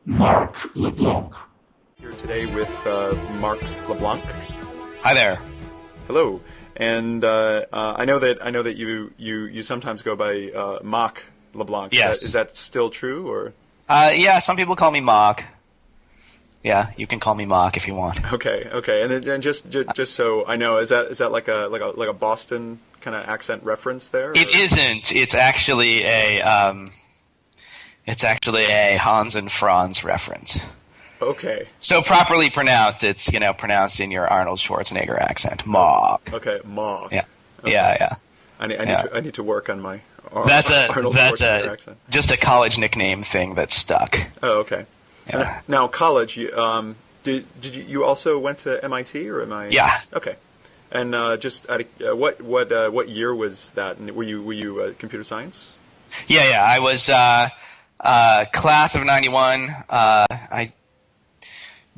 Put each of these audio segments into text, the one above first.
Marc LeBlanc. Here today with Marc LeBlanc. Hi there. Hello. And I know that you sometimes go by Mahk LeBlanc. Yes. Is that still true, or? Yeah, some people call me Mahk. Yeah, you can call me Mahk if you want. Okay. And just so I know, is that like a Boston kind of accent reference there? It isn't. It's actually a Hans and Franz reference. Okay. So properly pronounced, it's pronounced in your Arnold Schwarzenegger accent, Mahk. Okay, Mahk. Yeah. Okay. Yeah. I need to work on my Arnold Schwarzenegger accent. Just a college nickname thing that stuck. Oh, okay. Yeah. Now, college. Did you also went to MIT, or am I? Yeah. Okay. And just what year was that? And were you computer science? Yeah. I was class of '91. I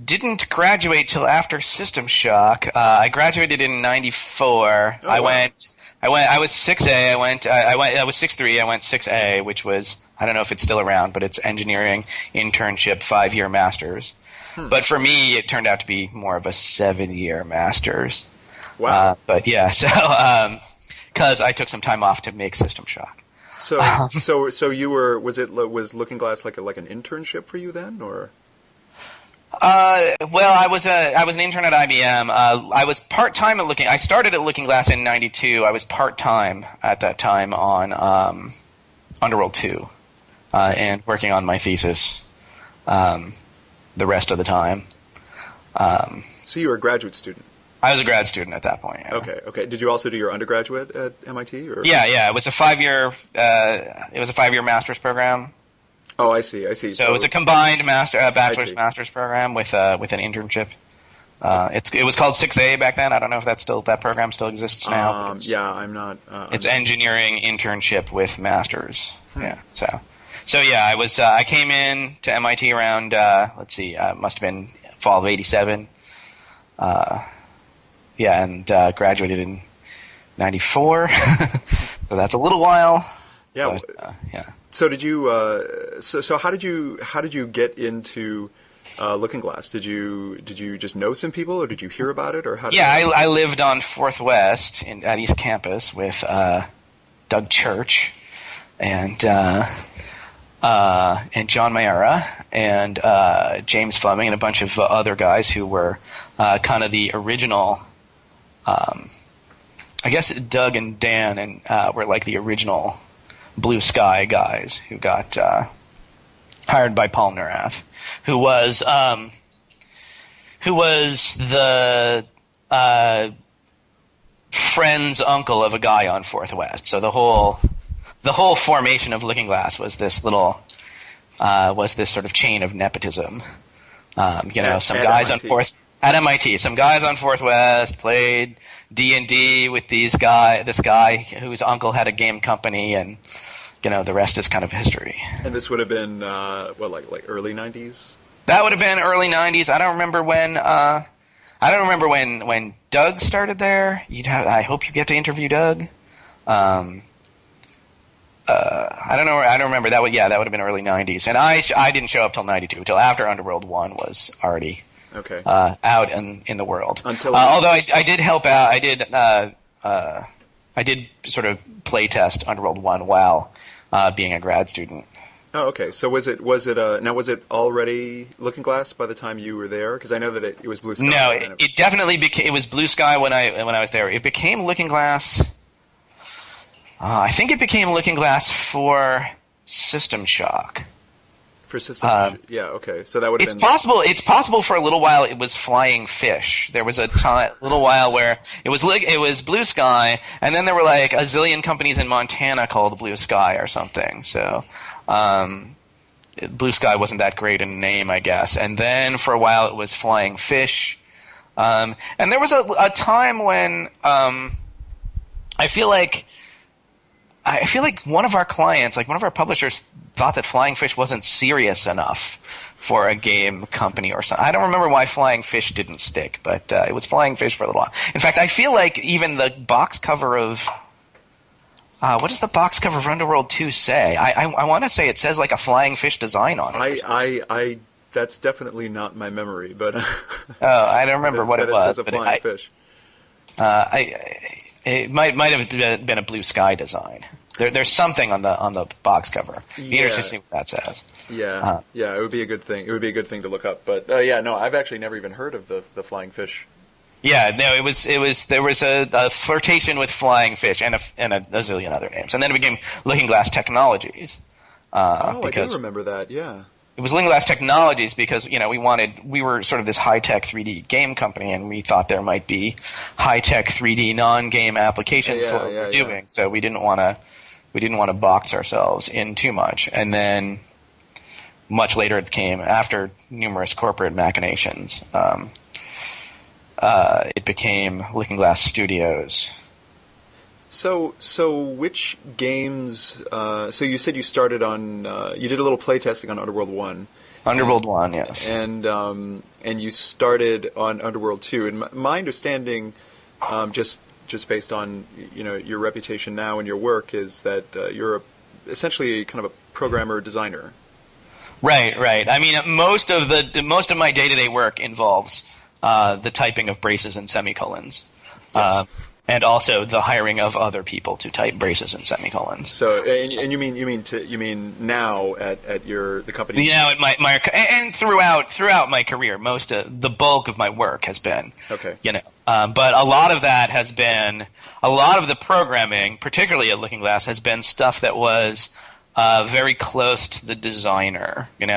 didn't graduate till after System Shock. I graduated in '94. Oh, wow. I was 6A. I was 6.3. I went 6A, which was, I don't know if it's still around, but it's engineering internship 5-year masters. But for me, it turned out to be more of a 7-year masters. Wow. But yeah, so because I took some time off to make System Shock. So you were, was Looking Glass like an internship for you then, or? Well, I was an intern at IBM. I was part-time at I started at Looking Glass in '92. I was part-time at that time on Underworld 2 and working on my thesis the rest of the time. So you were a graduate student? I was a grad student at that point. Yeah. Okay. Did you also do your undergraduate at MIT? Or? Yeah. It was a 5-year master's program. Oh, I see. So it was a combined bachelor's master's program with an internship. It was called 6A back then. I don't know if that program still exists now. I'm not. It's engineering internship with masters. Yeah. So yeah, I came in to MIT around must have been fall of '87. And graduated in '94. So that's a little while. Yeah. But, yeah. So did you? So how did you get into Looking Glass? Did you just know some people, or did you hear about it, or how? I lived on 4th West at East Campus with Doug Church and John Mayera and James Fleming and a bunch of other guys who were kind of the original. I guess Doug and Dan were like the original Blue Sky guys who got hired by Paul Neurath, who was the friend's uncle of a guy on 4th West. So the whole formation of Looking Glass was this sort of chain of nepotism. Some guys on 4th at MIT, some guys on 4th West played D&D with this guy whose uncle had a game company, and the rest is kind of history. And this would have been like early '90s? That would have been early '90s. I don't remember when Doug started there. I hope you get to interview Doug. I don't know. I don't remember. That would have been early '90s. And I didn't show up till '92, till after Underworld 1 was already out in the world. Although I did help out. I did sort of play test Underworld 1 while being a grad student. Oh, okay. So was it already Looking Glass by the time you were there? Because I know that it was Blue Sky. No, it definitely became. It was Blue Sky when I was there. It became Looking Glass. I think it became Looking Glass for System Shock. For System, yeah, okay. So that would have been. It's possible for a little while it was Flying Fish. There was a little while where it was Blue Sky, and then there were like a zillion companies in Montana called Blue Sky or something. So Blue Sky wasn't that great a name, I guess. And then for a while it was Flying Fish. And there was a time when I feel like one of our clients, like one of our publishers, thought that Flying Fish wasn't serious enough for a game company or something. I don't remember why Flying Fish didn't stick, but it was Flying Fish for a little while. In fact, I feel like even the box cover of what does the box cover of Underworld 2 say? I want to say it says like a Flying Fish design on it. That's definitely not my memory, but I don't remember what it was. It says a flying fish. It might have been a blue sky design. There's something on the box cover. Be interesting to see what that says. Yeah, it would be a good thing. It would be a good thing to look up. But no, I've actually never even heard of the flying fish. Yeah, no, it was. There was a flirtation with flying fish and a zillion other names, and then it became Looking Glass Technologies. I do remember that. Yeah. It was Looking Glass Technologies because we were sort of this high tech 3D game company, and we thought there might be high tech 3D non-game applications to what we were doing. So we didn't want to box ourselves in too much. And then much later it came after numerous corporate machinations. It became Looking Glass Studios. So which games? So you said you started on. You did a little playtesting on Underworld 1. Underworld 1, yes. And you started on Underworld 2. And my understanding, just based on your reputation now and your work, is that you're essentially kind of a programmer designer. Right. I mean, most of my day-to-day work involves the typing of braces and semicolons. Yes. And also the hiring of other people to type braces and semicolons. So, and you mean now at the company? At my and throughout my career, the bulk of my work has been okay. But a lot of that has been a lot of the programming, particularly at Looking Glass, has been stuff that was very close to the designer. And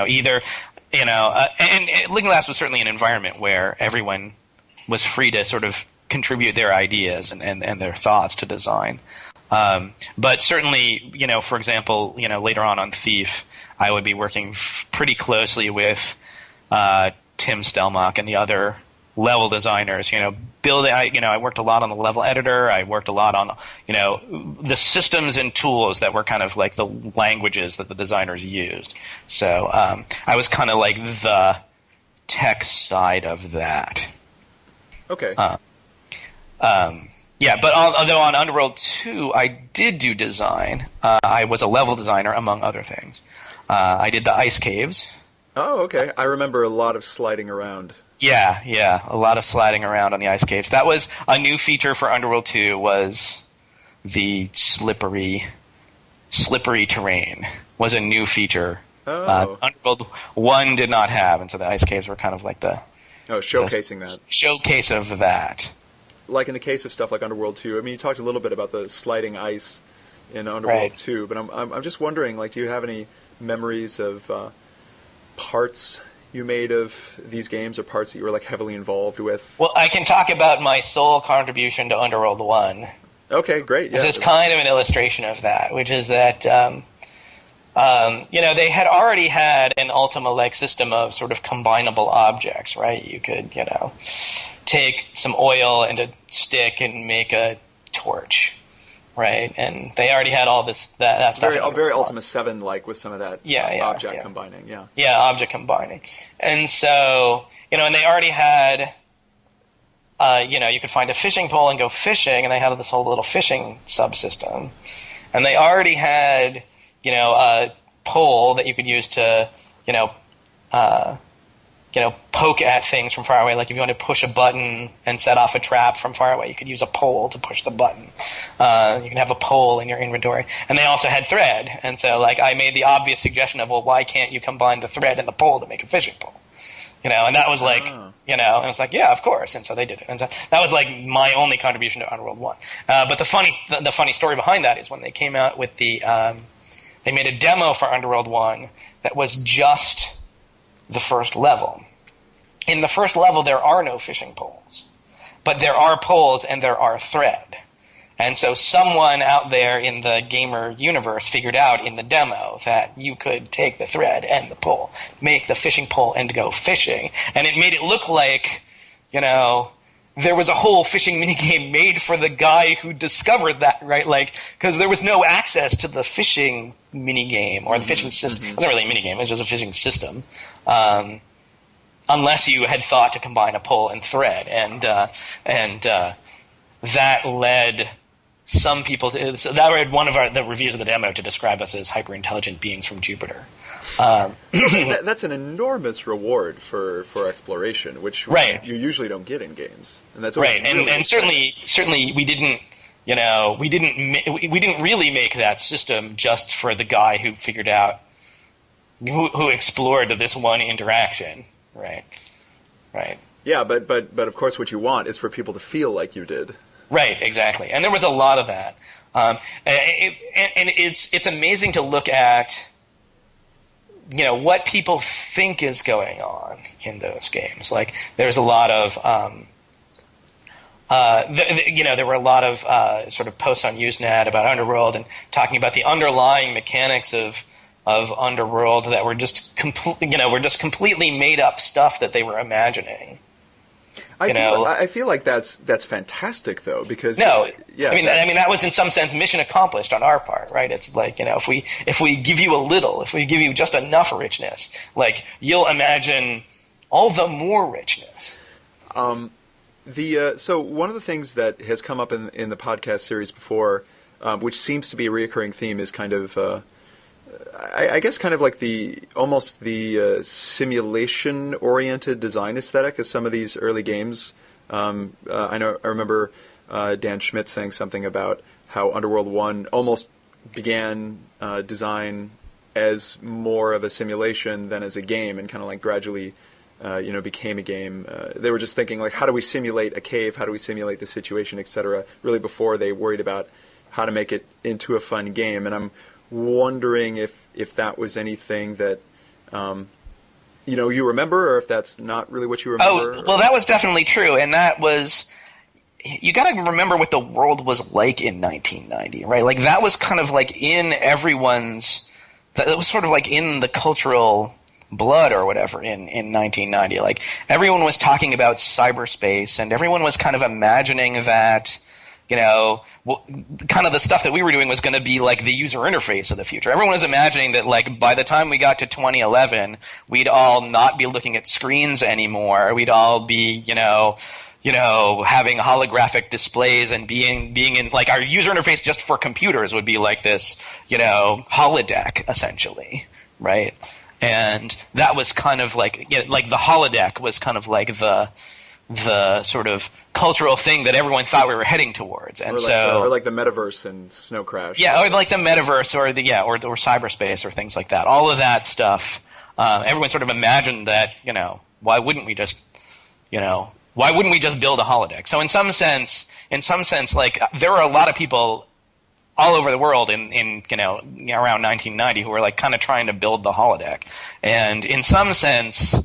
Looking Glass was certainly an environment where everyone was free to sort of contribute their ideas and their thoughts to design. But certainly, for example, later on Thief, I would be working pretty closely with Tim Stelmach and the other level designers. I worked a lot on the level editor. I worked a lot on, the systems and tools that were kind of like the languages that the designers used. So I was kind of like the tech side of that. Okay. But although on Underworld 2, I did do design. I was a level designer, among other things. I did the ice caves. Oh, okay. I remember a lot of sliding around. Yeah, a lot of sliding around on the ice caves. That was a new feature for Underworld 2, was the slippery terrain was a new feature. Oh. Underworld 1 did not have, and so the ice caves were kind of like showcasing that. Showcase of that. Like in the case of stuff like Underworld 2, I mean, you talked a little bit about the sliding ice in Underworld 2, but I'm just wondering, do you have any memories of parts you made of these games, or parts that you were heavily involved with? Well, I can talk about my sole contribution to Underworld 1. Okay, great. Which is kind of an illustration of that, which is that they had already had an Ultima-like system of sort of combinable objects, right? You could, take some oil and a stick and make a torch, right? And they already had all that stuff. Very Ultima 7-like with some of that object combining, yeah. Yeah, object combining. And so, and they already had, you could find a fishing pole and go fishing, and they had this whole little fishing subsystem. And they already had, a pole that you could use to, poke at things from far away. Like if you want to push a button and set off a trap from far away, you could use a pole to push the button. You can have a pole in your inventory. And they also had thread. And so I made the obvious suggestion of, well, why can't you combine the thread and the pole to make a fishing pole? And that was and it's yeah, of course. And so they did it. And so that was my only contribution to Underworld 1. But the funny story behind that is when they came out with they made a demo for Underworld 1 that was just the first level. In the first level, there are no fishing poles, but there are poles and there are thread. And so someone out there in the gamer universe figured out in the demo that you could take the thread and the pole, make the fishing pole, and go fishing. And it made it look like, there was a whole fishing minigame made for the guy who discovered that, right? Because there was no access to the fishing minigame or the fishing system. It wasn't really a minigame, it was just a fishing system. Unless you had thought to combine a pole and thread. And that led some people to... So that read one of the reviews of the demo to describe us as hyper-intelligent beings from Jupiter. That's an enormous reward for exploration, which you usually don't get in games, and that's right. Really and certainly we didn't. We didn't really make that system just for the guy who figured out, who explored this one interaction, right? Yeah, but of course, what you want is for people to feel like you did. Right, exactly, and there was a lot of that, and it's amazing to look at, what people think is going on in those games. Like, there's a lot of there were a lot of sort of posts on Usenet about Underworld and talking about the underlying mechanics of Underworld that were just completely made up stuff that they were imagining. I feel like that's fantastic though, because that was in some sense mission accomplished on our part, right? It's like, if we give you a little, if we give you just enough richness, like, you'll imagine all the more richness. So one of the things that has come up in the podcast series before, which seems to be a reoccurring theme, is kind of I guess kind of like the simulation-oriented design aesthetic of some of these early games. I remember Dan Schmidt saying something about how Underworld 1 almost began design as more of a simulation than as a game, and kind of like gradually became a game. They were just thinking, like, how do we simulate a cave? How do we simulate the situation, etc., really before they worried about how to make it into a fun game. And I'm wondering if that was anything that you remember, or if that's not really what you remember. Oh, well, that was definitely true, and that was, you got to remember what the world was like in 1990, right? Like, that was kind of like in everyone's, that was sort of like in the cultural blood or whatever in 1990. Like, everyone was talking about cyberspace, and everyone was kind of imagining that, kind of the stuff that we were doing was going to be like the user interface of the future. Everyone was imagining that, like, by the time we got to 2011, we'd all not be looking at screens anymore. We'd all be, having holographic displays and being in, like, our user interface just for computers would be like this, holodeck, essentially, right? And that was kind of like, like the holodeck was kind of like the sort of cultural thing that everyone thought we were heading towards, and or like the metaverse and Snow Crash. Yeah, or like the metaverse, or or cyberspace, or things like that. All of that stuff. Everyone sort of imagined that. Why wouldn't we just build a holodeck? So in some sense, like, there were a lot of people all over the world in around 1990 who were, like, kind of trying to build the holodeck, and in some sense,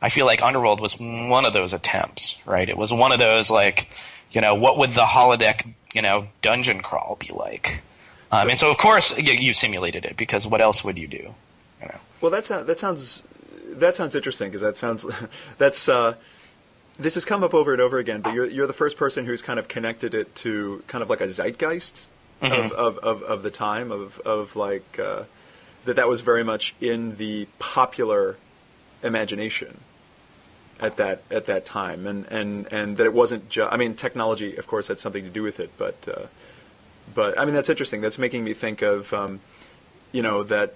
I feel like Underworld was one of those attempts, right? It was one of those, like, what would the holodeck, dungeon crawl be like? And so, of course, you simulated it, because what else would you do? Well, that sounds interesting, because this has come up over and over again. But you're the first person who's kind of connected it to kind of like a zeitgeist of the time of like that was very much in the popular imagination at that time, and that it wasn't just, I mean, technology of course had something to do with it, but I mean, that's interesting. That's making me think of that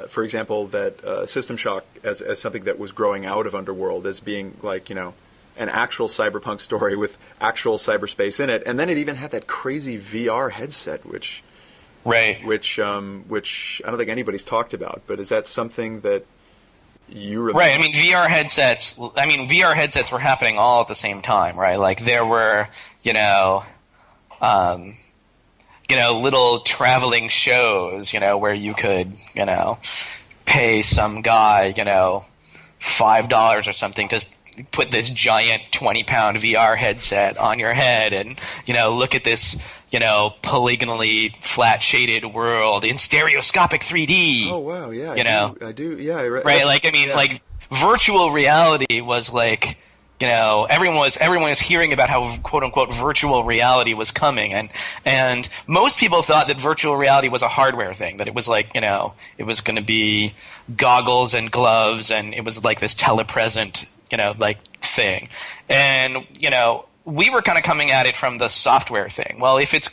for example, that System Shock as something that was growing out of Underworld as being like an actual cyberpunk story with actual cyberspace in it, and then it even had that crazy VR headset, which I don't think anybody's talked about. But is that something that you remember? Right. I mean, VR headsets were happening all at the same time, right? Like, there were, little traveling shows, where you could, pay some guy, $5 or something to put this giant 20-pound VR headset on your head and, look at this, polygonally flat-shaded world in stereoscopic 3D. Oh, wow, yeah. I do. Yeah. Right, like, I mean, like, virtual reality was like, everyone was hearing about how, quote-unquote, virtual reality was coming, and most people thought that virtual reality was a hardware thing, that it was like, it was going to be goggles and gloves, and it was like this telepresent, like, thing. And, we were kind of coming at it from the software thing. Well, if there's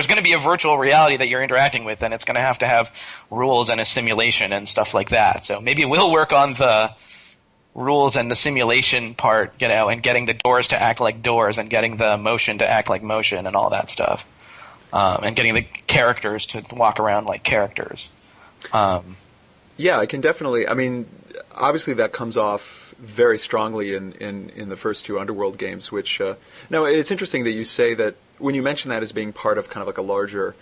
gonna be a virtual reality that you're interacting with, then it's gonna have to have rules and a simulation and stuff like that. So maybe we'll work on the rules and the simulation part, and getting the doors to act like doors and getting the motion to act like motion and all that stuff, and getting the characters to walk around like characters. Yeah, I can definitely. I mean, obviously that comes off very strongly in the first two Underworld games, which now it's interesting that you say that when you mention that as being part of kind of like a larger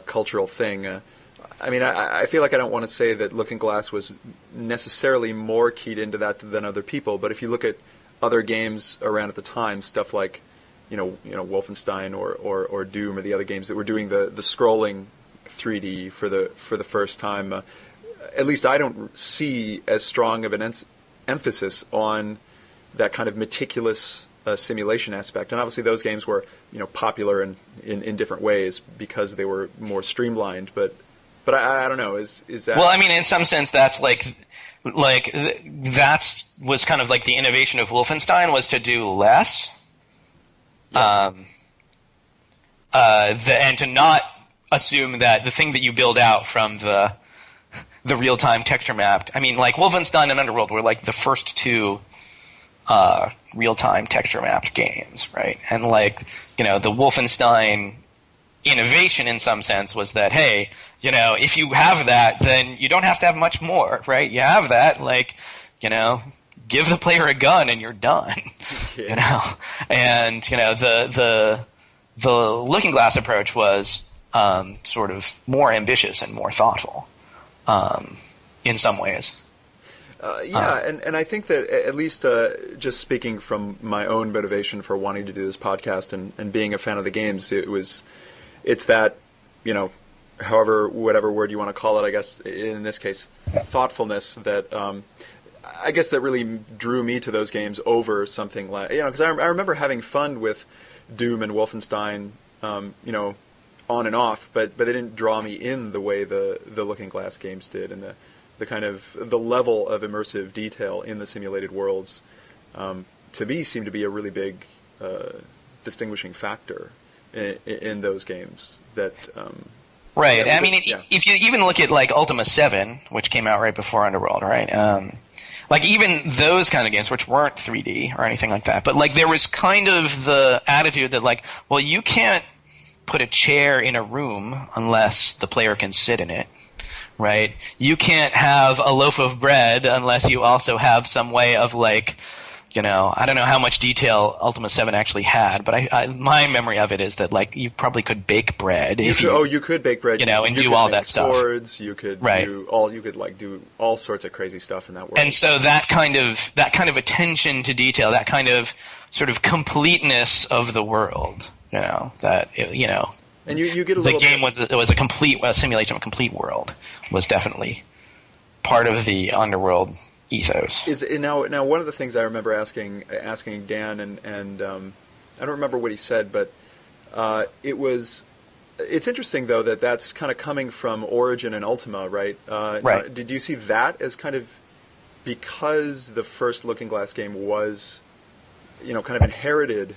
cultural thing. I mean, I feel like I don't want to say that Looking Glass was necessarily more keyed into that than other people, but if you look at other games around at the time, stuff like Wolfenstein or Doom or the other games that were doing the scrolling 3D for the first time, at least I don't see as strong of an emphasis on that kind of meticulous simulation aspect. And obviously those games were popular in different ways because they were more streamlined. But I don't know. Is that? Well, I mean, in some sense, that's that was kind of like the innovation of Wolfenstein was to do less, yeah. And to not assume that the thing that you build out from the real-time texture mapped. I mean, like Wolfenstein and Underworld were like the first two real-time texture mapped games, right? And the Wolfenstein innovation in some sense was that, hey, if you have that, then you don't have to have much more, right? You have that, give the player a gun and you're done, yeah. And the Looking Glass approach was sort of more ambitious and more thoughtful. In some ways. And I think that at least just speaking from my own motivation for wanting to do this podcast and being a fan of the games, it's that, whatever word you want to call it, I guess in this case, thoughtfulness that I guess that really drew me to those games over something like, because I remember having fun with Doom and Wolfenstein, on and off, but they didn't draw me in the way the Looking Glass games did, and the kind of the level of immersive detail in the simulated worlds to me seemed to be a really big distinguishing factor in those games. That right. I mean, if you even look at like Ultima 7, which came out right before Underworld, right? Even those kind of games, which weren't 3D or anything like that, but there was kind of the attitude that well, you can't put a chair in a room unless the player can sit in it, right? You can't have a loaf of bread unless you also have some way of I don't know how much detail Ultima 7 actually had, but my memory of it is that you probably could bake bread. You could bake bread, and do all that stuff. Swords, you could do all sorts of crazy stuff in that world. And so that kind of attention to detail, that kind of sort of completeness of the world. And you get a little. The game was a complete simulation of a complete world. Was definitely part of the Underworld ethos. Now one of the things I remember asking Dan and I don't remember what he said, but it's interesting though that's kind of coming from Origin and Ultima, right? Right. Did you see that as kind of because the first Looking Glass game was, kind of inherited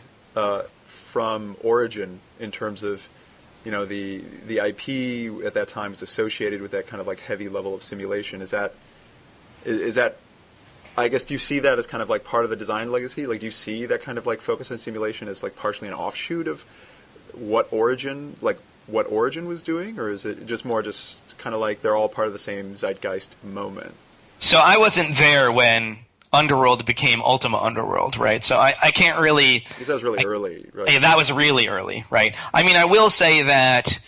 from Origin in terms of, the IP at that time was associated with that kind of heavy level of simulation. Is that, I guess, do you see that as kind of part of the design legacy? Do you see that kind of focus on simulation as partially an offshoot of what Origin was doing, or is it just kind of they're all part of the same zeitgeist moment? So I wasn't there when Underworld became Ultima Underworld, right? So I can't really... Because that was really early, right? Yeah, that was really early, right? I mean, I will say that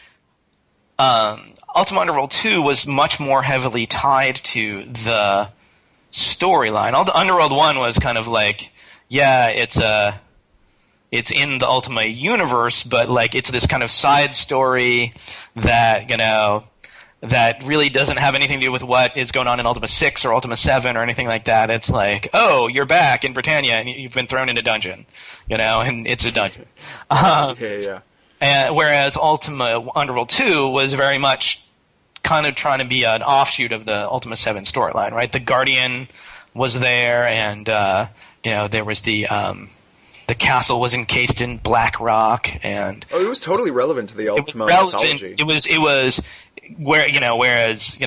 Ultima Underworld 2 was much more heavily tied to the storyline. Underworld 1 was kind of it's in the Ultima universe, but it's this kind of side story that, that really doesn't have anything to do with what is going on in Ultima 6 or Ultima 7 or anything like that. It's oh, you're back in Britannia and you've been thrown in a dungeon, and it's a dungeon. Yeah. And whereas Ultima Underworld 2 was very much kind of trying to be an offshoot of the Ultima 7 storyline, right? The Guardian was there, and there was the the castle was encased in black rock, and it was totally relevant to the Ultima mythology. It was where whereas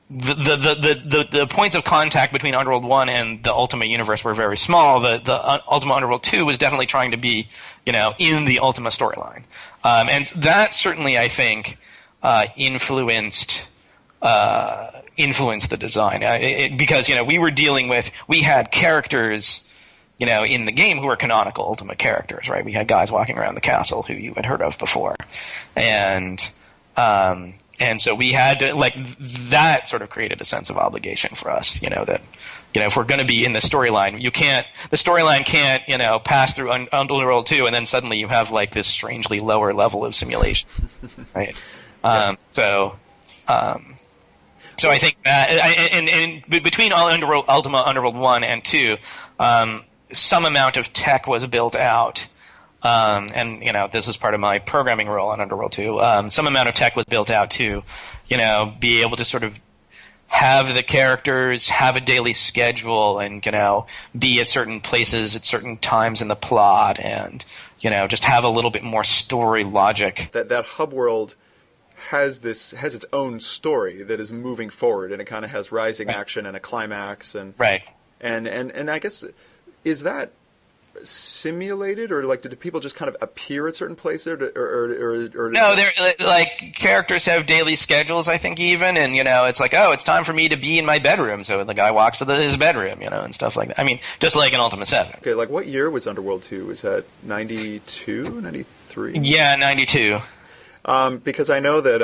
the points of contact between Underworld 1 and the Ultima universe were very small. The Ultima Underworld 2 was definitely trying to be, in the Ultima storyline. And that certainly, I think, influenced the design. Because, we had characters, in the game who were canonical Ultima characters, right? We had guys walking around the castle who you had heard of before. And so we had to, that sort of created a sense of obligation for us, that, if we're going to be in the storyline, the storyline can't, pass through Underworld 2 and then suddenly you have, this strangely lower level of simulation, right? So I think that, and between Ultima Underworld 1 and 2, some amount of tech was built out. And this is part of my programming role on Underworld 2. Some amount of tech was built out to, be able to sort of have the characters have a daily schedule and, be at certain places at certain times in the plot and, just have a little bit more story logic. That hub world has its own story that is moving forward, and it kind of has rising action and a climax and right. And I guess, is that simulated, or did people just kind of appear at certain places, or no, they're characters have daily schedules, I think, even, and it's it's time for me to be in my bedroom, so the guy walks to his bedroom, and stuff like that. I mean, just like in Ultima 7. Okay, what year was Underworld 2? Was that 92, 93? Yeah, 92. Because I know that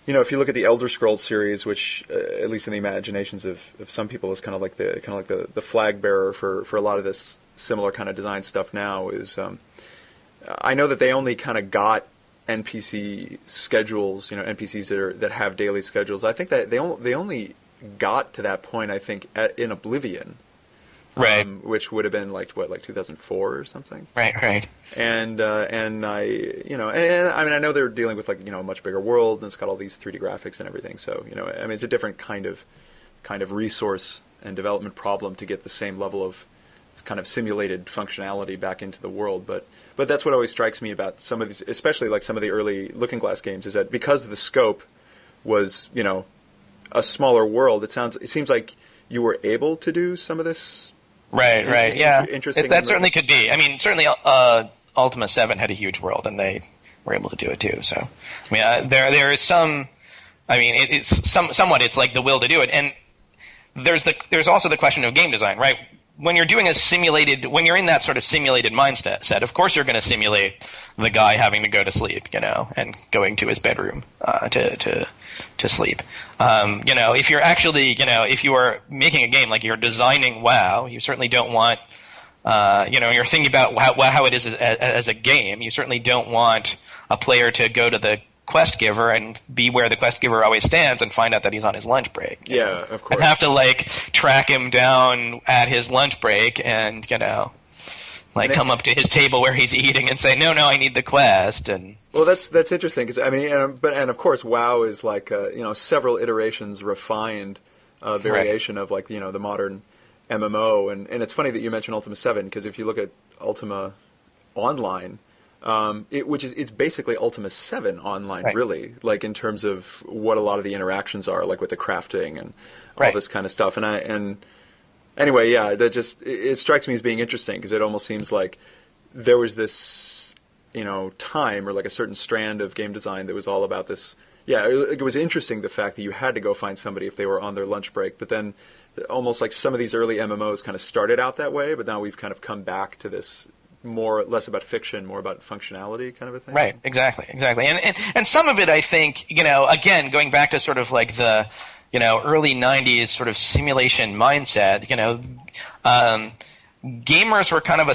if you look at the Elder Scrolls series, which at least in the imaginations of some people is kind of like the flag bearer for a lot of this similar kind of design stuff now, is I know that they only kind of got NPC schedules, NPCs that have daily schedules. I think that they only got to that point, I think, in Oblivion. Right. Which would have been 2004 or something. Right. And I, and I know they're dealing with a much bigger world, and it's got all these 3D graphics and everything. So, it's a different kind of resource and development problem to get the same level of kind of simulated functionality back into the world. But that's what always strikes me about some of these, especially some of the early Looking Glass games, is that because the scope was, a smaller world, it seems like you were able to do some of this. Right, yeah. Interesting. That certainly could be. I mean, certainly Ultima 7 had a huge world, and they were able to do it too. So, I mean, there is some. I mean, it's somewhat. It's the will to do it, and there's also the question of game design, right? When you're doing when you're in that sort of simulated mindset, of course you're going to simulate the guy having to go to sleep, and going to his bedroom to sleep. If you're actually, if you are making a game you're designing WoW, you certainly don't want, you're thinking about how it is as a game. You certainly don't want a player to go to the quest giver and be where the quest giver always stands and find out that he's on his lunch break. Yeah, of course. And have to track him down at his lunch break and come up to his table where he's eating and say, no, I need the quest. And well, that's interesting, because I mean, and of course, WoW is several iterations refined variation of the modern MMO, and it's funny that you mentioned Ultima 7, because if you look at Ultima Online, it's basically Ultima 7 online, right. Really, in terms of what a lot of the interactions are, with the crafting and all this kind of stuff. And anyway, yeah, it strikes me as being interesting, because it almost seems like there was this, time, or a certain strand of game design that was all about this. Yeah, it was interesting, the fact that you had to go find somebody if they were on their lunch break, but then almost some of these early MMOs kind of started out that way, but now we've kind of come back to this less about fiction, more about functionality kind of a thing. Right, exactly. And some of it, I think, again, going back to sort of the, early 90s sort of simulation mindset, gamers were kind of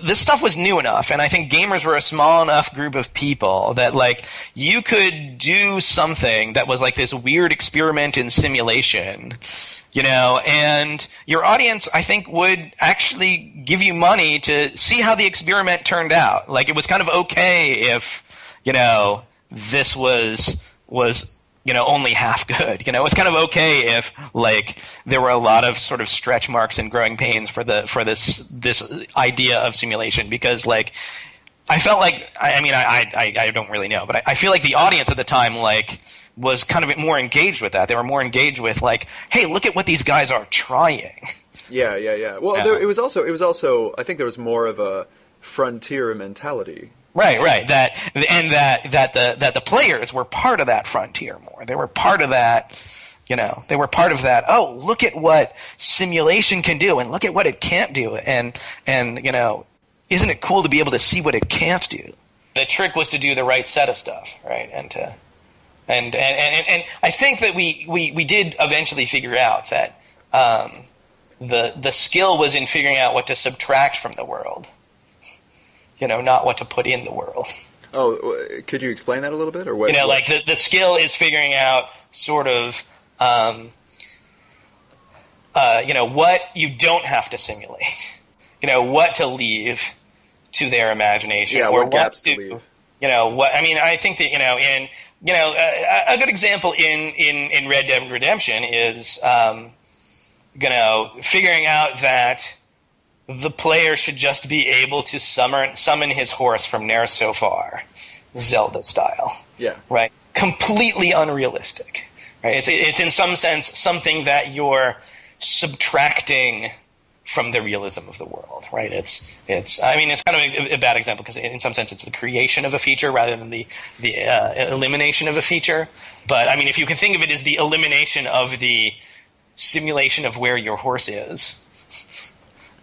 this stuff was new enough, and I think gamers were a small enough group of people that you could do something that was this weird experiment in simulation, and your audience, I think, would actually give you money to see how the experiment turned out. It was kind of okay if, this was only half good. It was kind of okay if like there were a lot of sort of stretch marks and growing pains for this idea of simulation, because like I felt like I don't really know, but I feel like the audience at the time like was kind of more engaged with that. They were more engaged with like, hey, look at what these guys are trying. Yeah. Well, it was also I think there was more of a frontier mentality. Right. That the players were part of that frontier more. They were part of that. They were part of that. Oh, look at what simulation can do, and look at what it can't do, and isn't it cool to be able to see what it can't do? The trick was to do the right set of stuff, right? And I think that we did eventually figure out that the skill was in figuring out what to subtract from the world, not what to put in the world. Oh, could you explain that a little bit, or what? Like the skill is figuring out sort of what you don't have to simulate, what to leave to their imagination, or what gaps to leave. I think that a good example in Red Dead Redemption is figuring out that the player should just be able to summon his horse from Ne'er So Far, Zelda style. Yeah. Right. Completely unrealistic. Right. It's in some sense something that you're subtracting from the realism of the world, right? It's kind of a bad example because in some sense it's the creation of a feature rather than the elimination of a feature. But I mean, if you can think of it as the elimination of the simulation of where your horse is,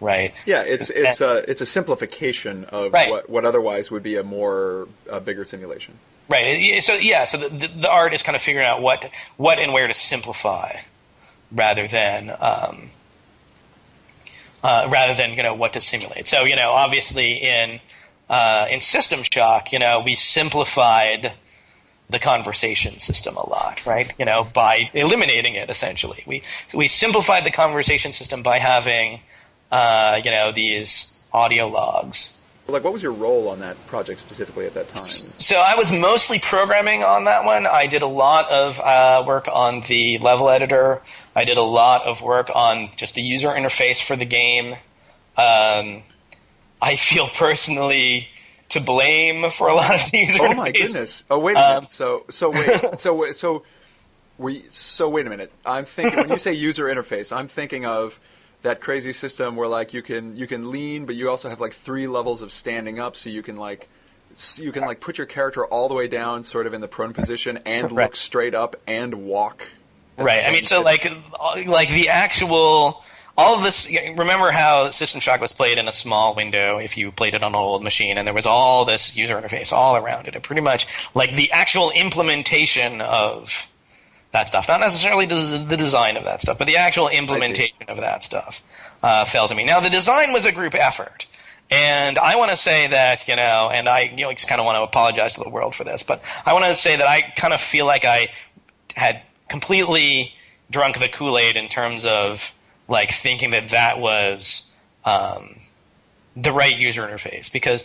right? Yeah, it's a simplification of what otherwise would be a bigger simulation. Right. So the art is kind of figuring out what and where to simplify, rather than what to simulate. So obviously in System Shock, we simplified the conversation system a lot, right? By eliminating it essentially. We simplified the conversation system by having these audio logs. Like, what was your role on that project specifically at that time? So I was mostly programming on that one. I did a lot of work on the level editor. I did a lot of work on just the user interface for the game. I feel personally to blame for a lot of the user interface. Oh my goodness! Oh wait a minute. So wait a minute. I'm thinking when you say user interface, I'm thinking of that crazy system where like you can lean, but you also have like 3 levels of standing up, so you can put your character all the way down, sort of in the prone position, and look straight up and walk. Right. I mean, so like the actual all of this. Remember how System Shock was played in a small window if you played it on an old machine, and there was all this user interface all around it, and pretty much like the actual implementation of that stuff, not necessarily the design of that stuff, but the actual implementation of that stuff fell to me. Now, the design was a group effort, and I want to say that, and I just kind of want to apologize to the world for this, but I want to say that I kind of feel like I had completely drunk the Kool-Aid in terms of like thinking that was the right user interface, because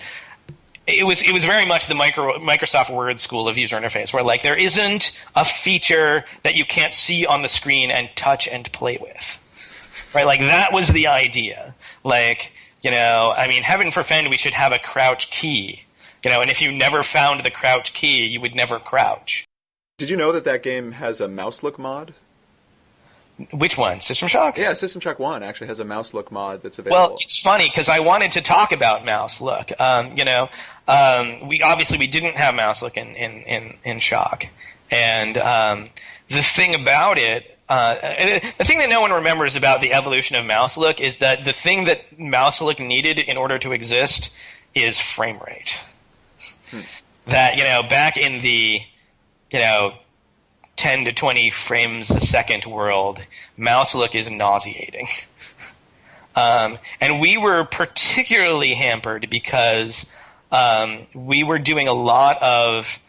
it was very much the Microsoft Word school of user interface, where like there isn't a feature that you can't see on the screen and touch and play with, right? Like that was the idea. Like heaven forfend, we should have a crouch key, and if you never found the crouch key, you would never crouch. Did you know that game has a mouse look mod? Which one? System Shock? Yeah, System Shock 1 actually has a mouse look mod that's available. Well, it's funny because I wanted to talk about mouse look. We didn't have mouse look in Shock, and the thing about it, the thing that no one remembers about the evolution of mouse look is that the thing that mouse look needed in order to exist is frame rate. That back in the 10 to 20 frames a second world, mouse look is nauseating. And we were particularly hampered because we were doing a lot of,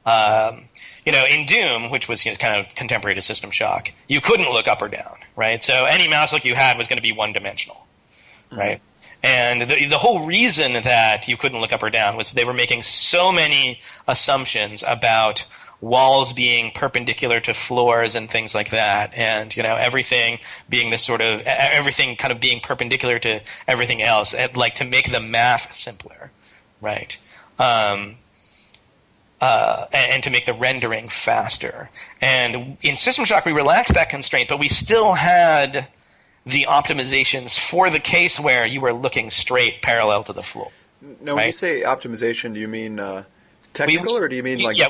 in Doom, which was kind of contemporary to System Shock, you couldn't look up or down, right? So any mouse look you had was going to be one-dimensional, right? And the whole reason that you couldn't look up or down was they were making so many assumptions about walls being perpendicular to floors and things like that, and everything being this sort of everything kind of being perpendicular to everything else, and, like, to make the math simpler, right? And to make the rendering faster. And in System Shock, we relaxed that constraint, but we still had the optimizations for the case where you were looking straight parallel to the floor. Now, when you say optimization, do you mean technical, or do you mean like... Yeah,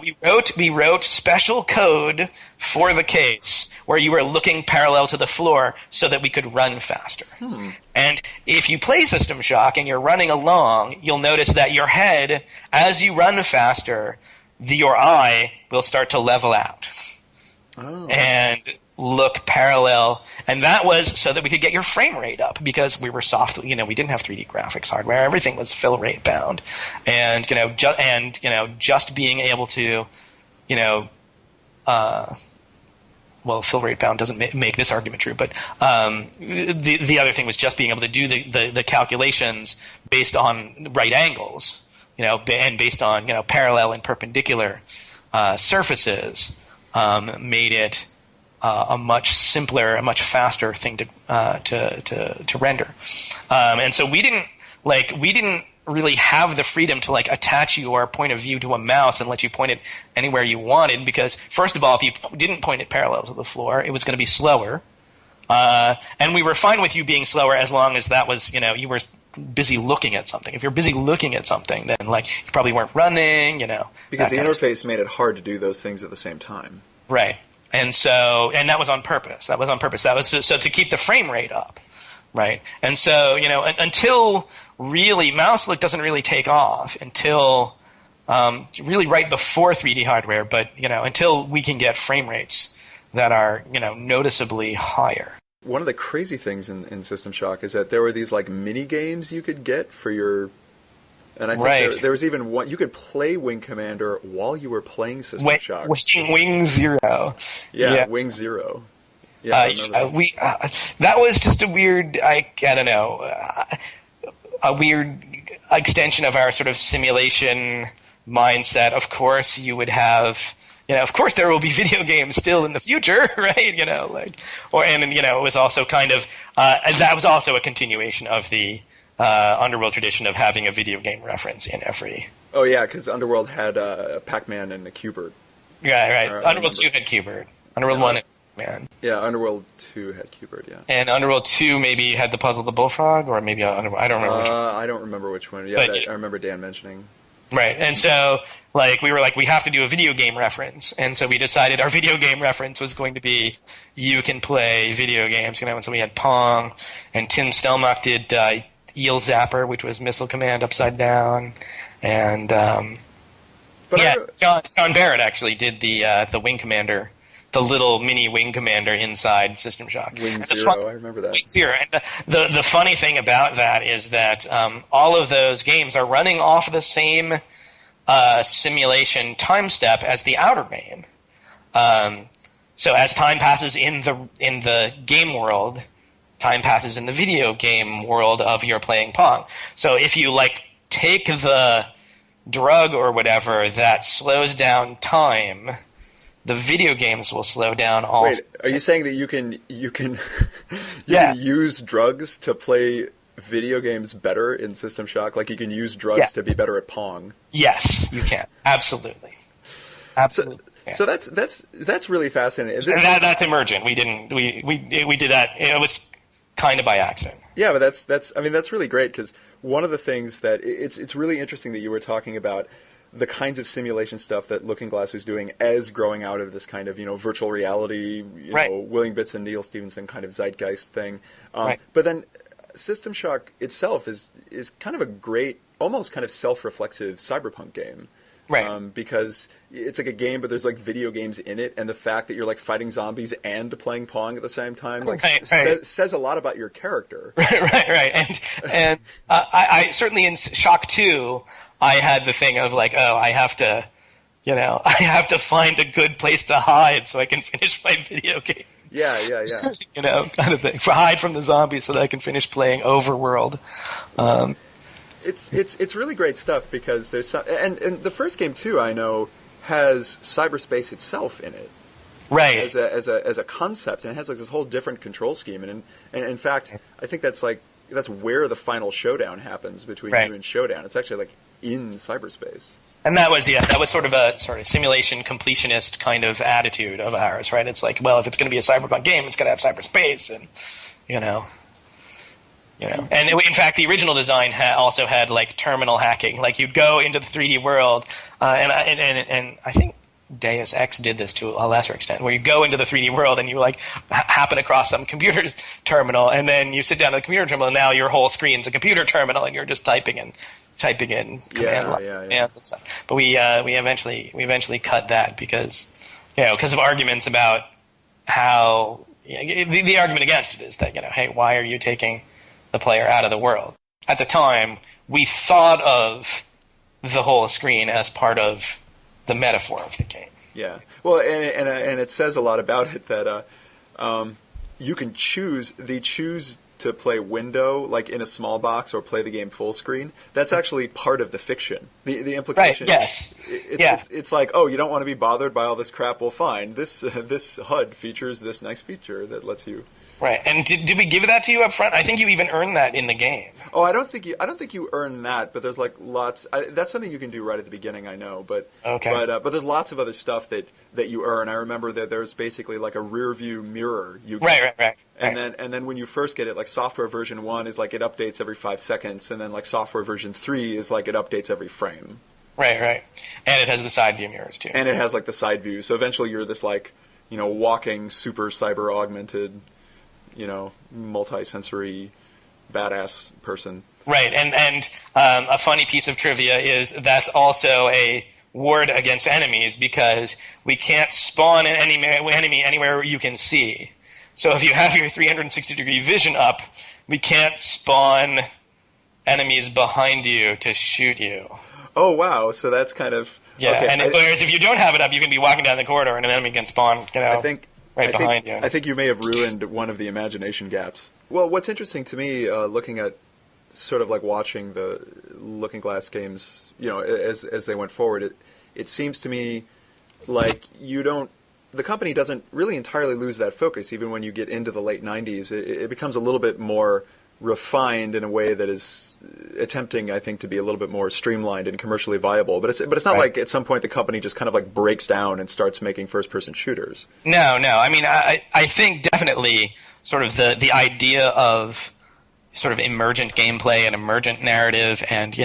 we wrote special code for the case where you were looking parallel to the floor so that we could run faster. And if you play System Shock and you're running along, you'll notice that your head, as you run faster, your eye will start to level out and look parallel. And that was so that we could get your frame rate up, because we were soft. We didn't have 3D graphics hardware. Everything was fill rate bound, and just being able to, well, fill rate bound doesn't make this argument true, but the other thing was just being able to do the calculations based on right angles. And based on parallel and perpendicular surfaces, made it a much simpler, a much faster thing to render. And so we didn't really have the freedom to attach your point of view to a mouse and let you point it anywhere you wanted, because first of all, if you didn't point it parallel to the floor, it was going to be slower. And we were fine with you being slower as long as that was, you were busy looking at something. If you're busy looking at something, then you probably weren't running, Because the interface made it hard to do those things at the same time. Right. And that was on purpose. That was so to keep the frame rate up. Right. And so, until really mouse look doesn't really take off until really right before 3D hardware, but, until we can get frame rates that are, noticeably higher. One of the crazy things in System Shock is that there were these mini games you could get for your, and I think there was even one you could play Wing Commander while you were playing System Shock. Wing Zero. Yeah, Wing Zero. Yeah, that was just a weird, I don't know, a weird extension of our sort of simulation mindset. Of course, you would have. Of course there will be video games still in the future, right? It was also kind of, that was also a continuation of the Underworld tradition of having a video game reference in every. Oh yeah, because Underworld had Pac-Man and a Q*bert. Yeah, right. Underworld 2 had Q*bert. Underworld 1 had Pac-Man. Yeah, Underworld 2 had Q*bert, yeah. And Underworld 2 maybe had the Puzzle of the Bullfrog, or maybe, I don't remember which one. I don't remember which one. Yeah, I remember Dan mentioning. Right, and so, we were we have to do a video game reference, and so we decided our video game reference was going to be, you can play video games, and so we had Pong, and Tim Stelmach did Eel Zapper, which was Missile Command Upside Down, and, Sean Barrett actually did the Wing Commander, the little mini Wing Commander inside System Shock. Wing Zero, I remember that. Wing Zero. And the funny thing about that is that all of those games are running off the same simulation time step as the outer game. So as time passes in the game world, time passes in the video game world of your playing Pong. So if you take the drug or whatever that slows down time, the video games will slow down also. Wait, are you saying that you can use drugs to play video games better in System Shock? You can use drugs to be better at Pong? Yes, you can. Absolutely. So that's really fascinating. That's Emergent. We did that. It was kind of by accident. Yeah, but that's really great, because one of the things that it's really interesting that you were talking about the kinds of simulation stuff that Looking Glass was doing as growing out of this kind of, virtual reality, William Bitts and Neil Stephenson kind of zeitgeist thing. But then System Shock itself is kind of a great, almost kind of self-reflexive cyberpunk game. Right. Because it's a game, but there's video games in it, and the fact that you're fighting zombies and playing Pong at the same time says a lot about your character. Right. And I certainly in Shock 2, I had the thing of I have to find a good place to hide so I can finish my video game. Yeah. Kind of thing. Hide from the zombies so that I can finish playing Overworld. It's really great stuff, because there's some, and the first game too, I know, has cyberspace itself in it. Right. As a concept, and it has like this whole different control scheme, and in fact, I think that's where the final showdown happens between you and Showdown. It's actually like in cyberspace. And that was sort of a simulation completionist kind of attitude of ours, right? It's like, well, if it's going to be a cyberpunk game, it's going to have cyberspace, and And in fact, the original design also had like terminal hacking. Like you'd go into the 3D world, and I think Deus Ex did this to a lesser extent, where you go into the 3D world and you like happen across some computer terminal, and then you sit down at the computer terminal, and now your whole screen's a computer terminal, and you're just typing in command lines and stuff. But we eventually cut that because of arguments about how the argument against it is that hey, why are you taking the player out of the world? At the time, we thought of the whole screen as part of the metaphor of the game. Yeah. Well, and it says a lot about it that you can choose to play window, like in a small box, or play the game full screen. That's actually part of the fiction. The implication. Right. Yes. It's like, oh, you don't want to be bothered by all this crap. Well, fine. This HUD features this nice feature that lets you. Right. And did we give that to you up front? I think you even earned that in the game. Oh, I don't think you earn that, but there's like lots. That's something you can do right at the beginning, I know. But but there's lots of other stuff that you earn. I remember that there's basically like a rear view mirror. Right. And then when you first get it, like software version 1 is like it updates every 5 seconds, and then like software version 3 is like it updates every frame. Right. And it has the side view mirrors too. And it has like the side view. So eventually you're this like walking super cyber augmented, multi-sensory badass person. Right, and a funny piece of trivia is that's also a ward against enemies, because we can't spawn an enemy anywhere you can see. So if you have your 360-degree vision up, we can't spawn enemies behind you to shoot you. Oh, wow, so that's kind of... Yeah, okay. Whereas if you don't have it up, you can be walking down the corridor and an enemy can spawn, behind you. I think you may have ruined one of the imagination gaps. Well, what's interesting to me, looking at sort of like watching the Looking Glass games, as they went forward, it seems to me like the company doesn't really entirely lose that focus. Even when you get into the late 90s, it becomes a little bit more refined in a way that is attempting, I think, to be a little bit more streamlined and commercially viable. But it's not like at some point the company just kind of like breaks down and starts making first-person shooters. No. I mean, I think definitely sort of the idea of sort of emergent gameplay and emergent narrative, and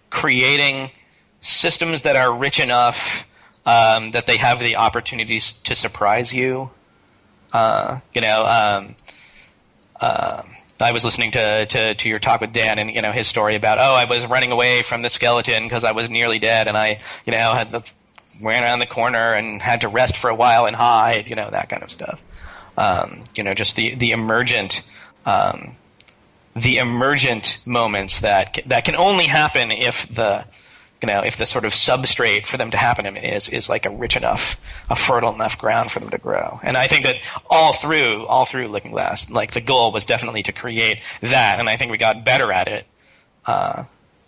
creating systems that are rich enough that they have the opportunities to surprise you. I was listening to your talk with Dan, and his story about I was running away from the skeleton because I was nearly dead, and I ran around the corner and had to rest for a while and hide, that kind of stuff. Just the emergent moments that can only happen if the sort of substrate for them to happen is like a fertile enough ground for them to grow. And I think that all through Looking Glass, like the goal was definitely to create that, and I think we got better at it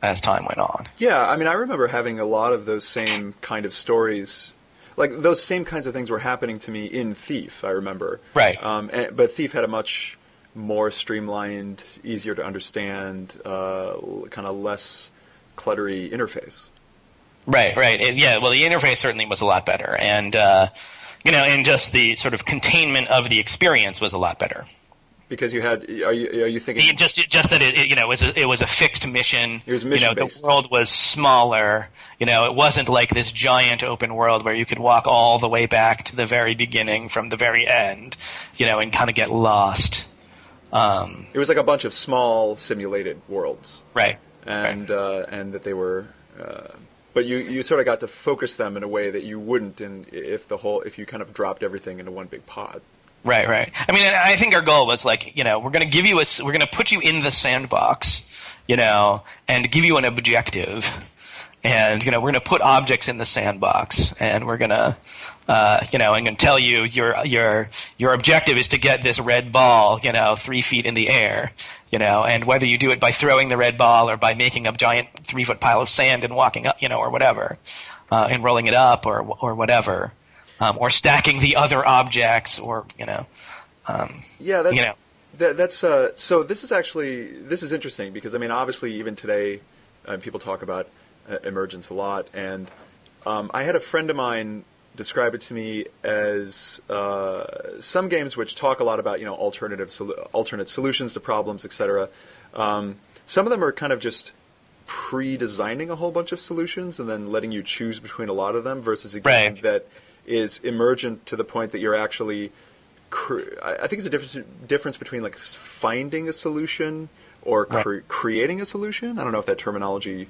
as time went on. Yeah, I mean, I remember having a lot of those same kind of stories. Like, those same kinds of things were happening to me in Thief, I remember. Right. But Thief had a much more streamlined, easier to understand, kind of less cluttery interface. Right. Well, the interface certainly was a lot better, and and just the sort of containment of the experience was a lot better. Because you had, are you thinking just that it was a fixed mission. It was mission-based. The world was smaller. It wasn't like this giant open world where you could walk all the way back to the very beginning from the very end, and kind of get lost. It was like a bunch of small simulated worlds, right? And that they were, but you sort of got to focus them in a way that you wouldn't if you kind of dropped everything into one big pod. Right. I mean, I think our goal was like, we're going to put you in the sandbox, and give you an objective, and we're going to put objects in the sandbox, and we're going to, I'm going to tell you your objective is to get this red ball, 3 feet in the air, and whether you do it by throwing the red ball or by making a giant 3-foot pile of sand and walking up, or whatever. and rolling it up or whatever, or stacking the other objects, or That's so. This is interesting because I mean, obviously, even today, people talk about emergence a lot, and I had a friend of mine describe it to me as some games which talk a lot about alternate solutions to problems, etc. Some of them are kind of just pre-designing a whole bunch of solutions and then letting you choose between a lot of them, versus a game that is emergent to the point that you're actually. I think it's a difference between like finding a solution or creating a solution. I don't know if that terminology.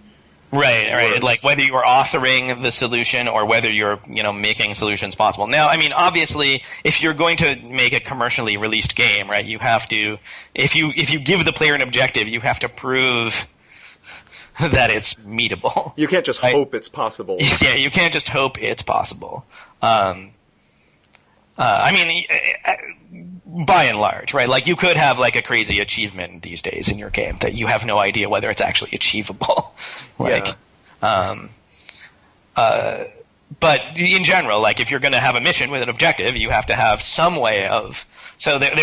Right. Like whether you're authoring the solution or whether you're, making solutions possible. Now, I mean, obviously, if you're going to make a commercially released game, right, you have to, if you give the player an objective, you have to prove that it's meetable. You can't just hope it's possible. Yeah, you can't just hope it's possible. By and large, right? Like you could have like a crazy achievement these days in your game that you have no idea whether it's actually achievable. But in general, like if you're going to have a mission with an objective, you have to have some way of. So there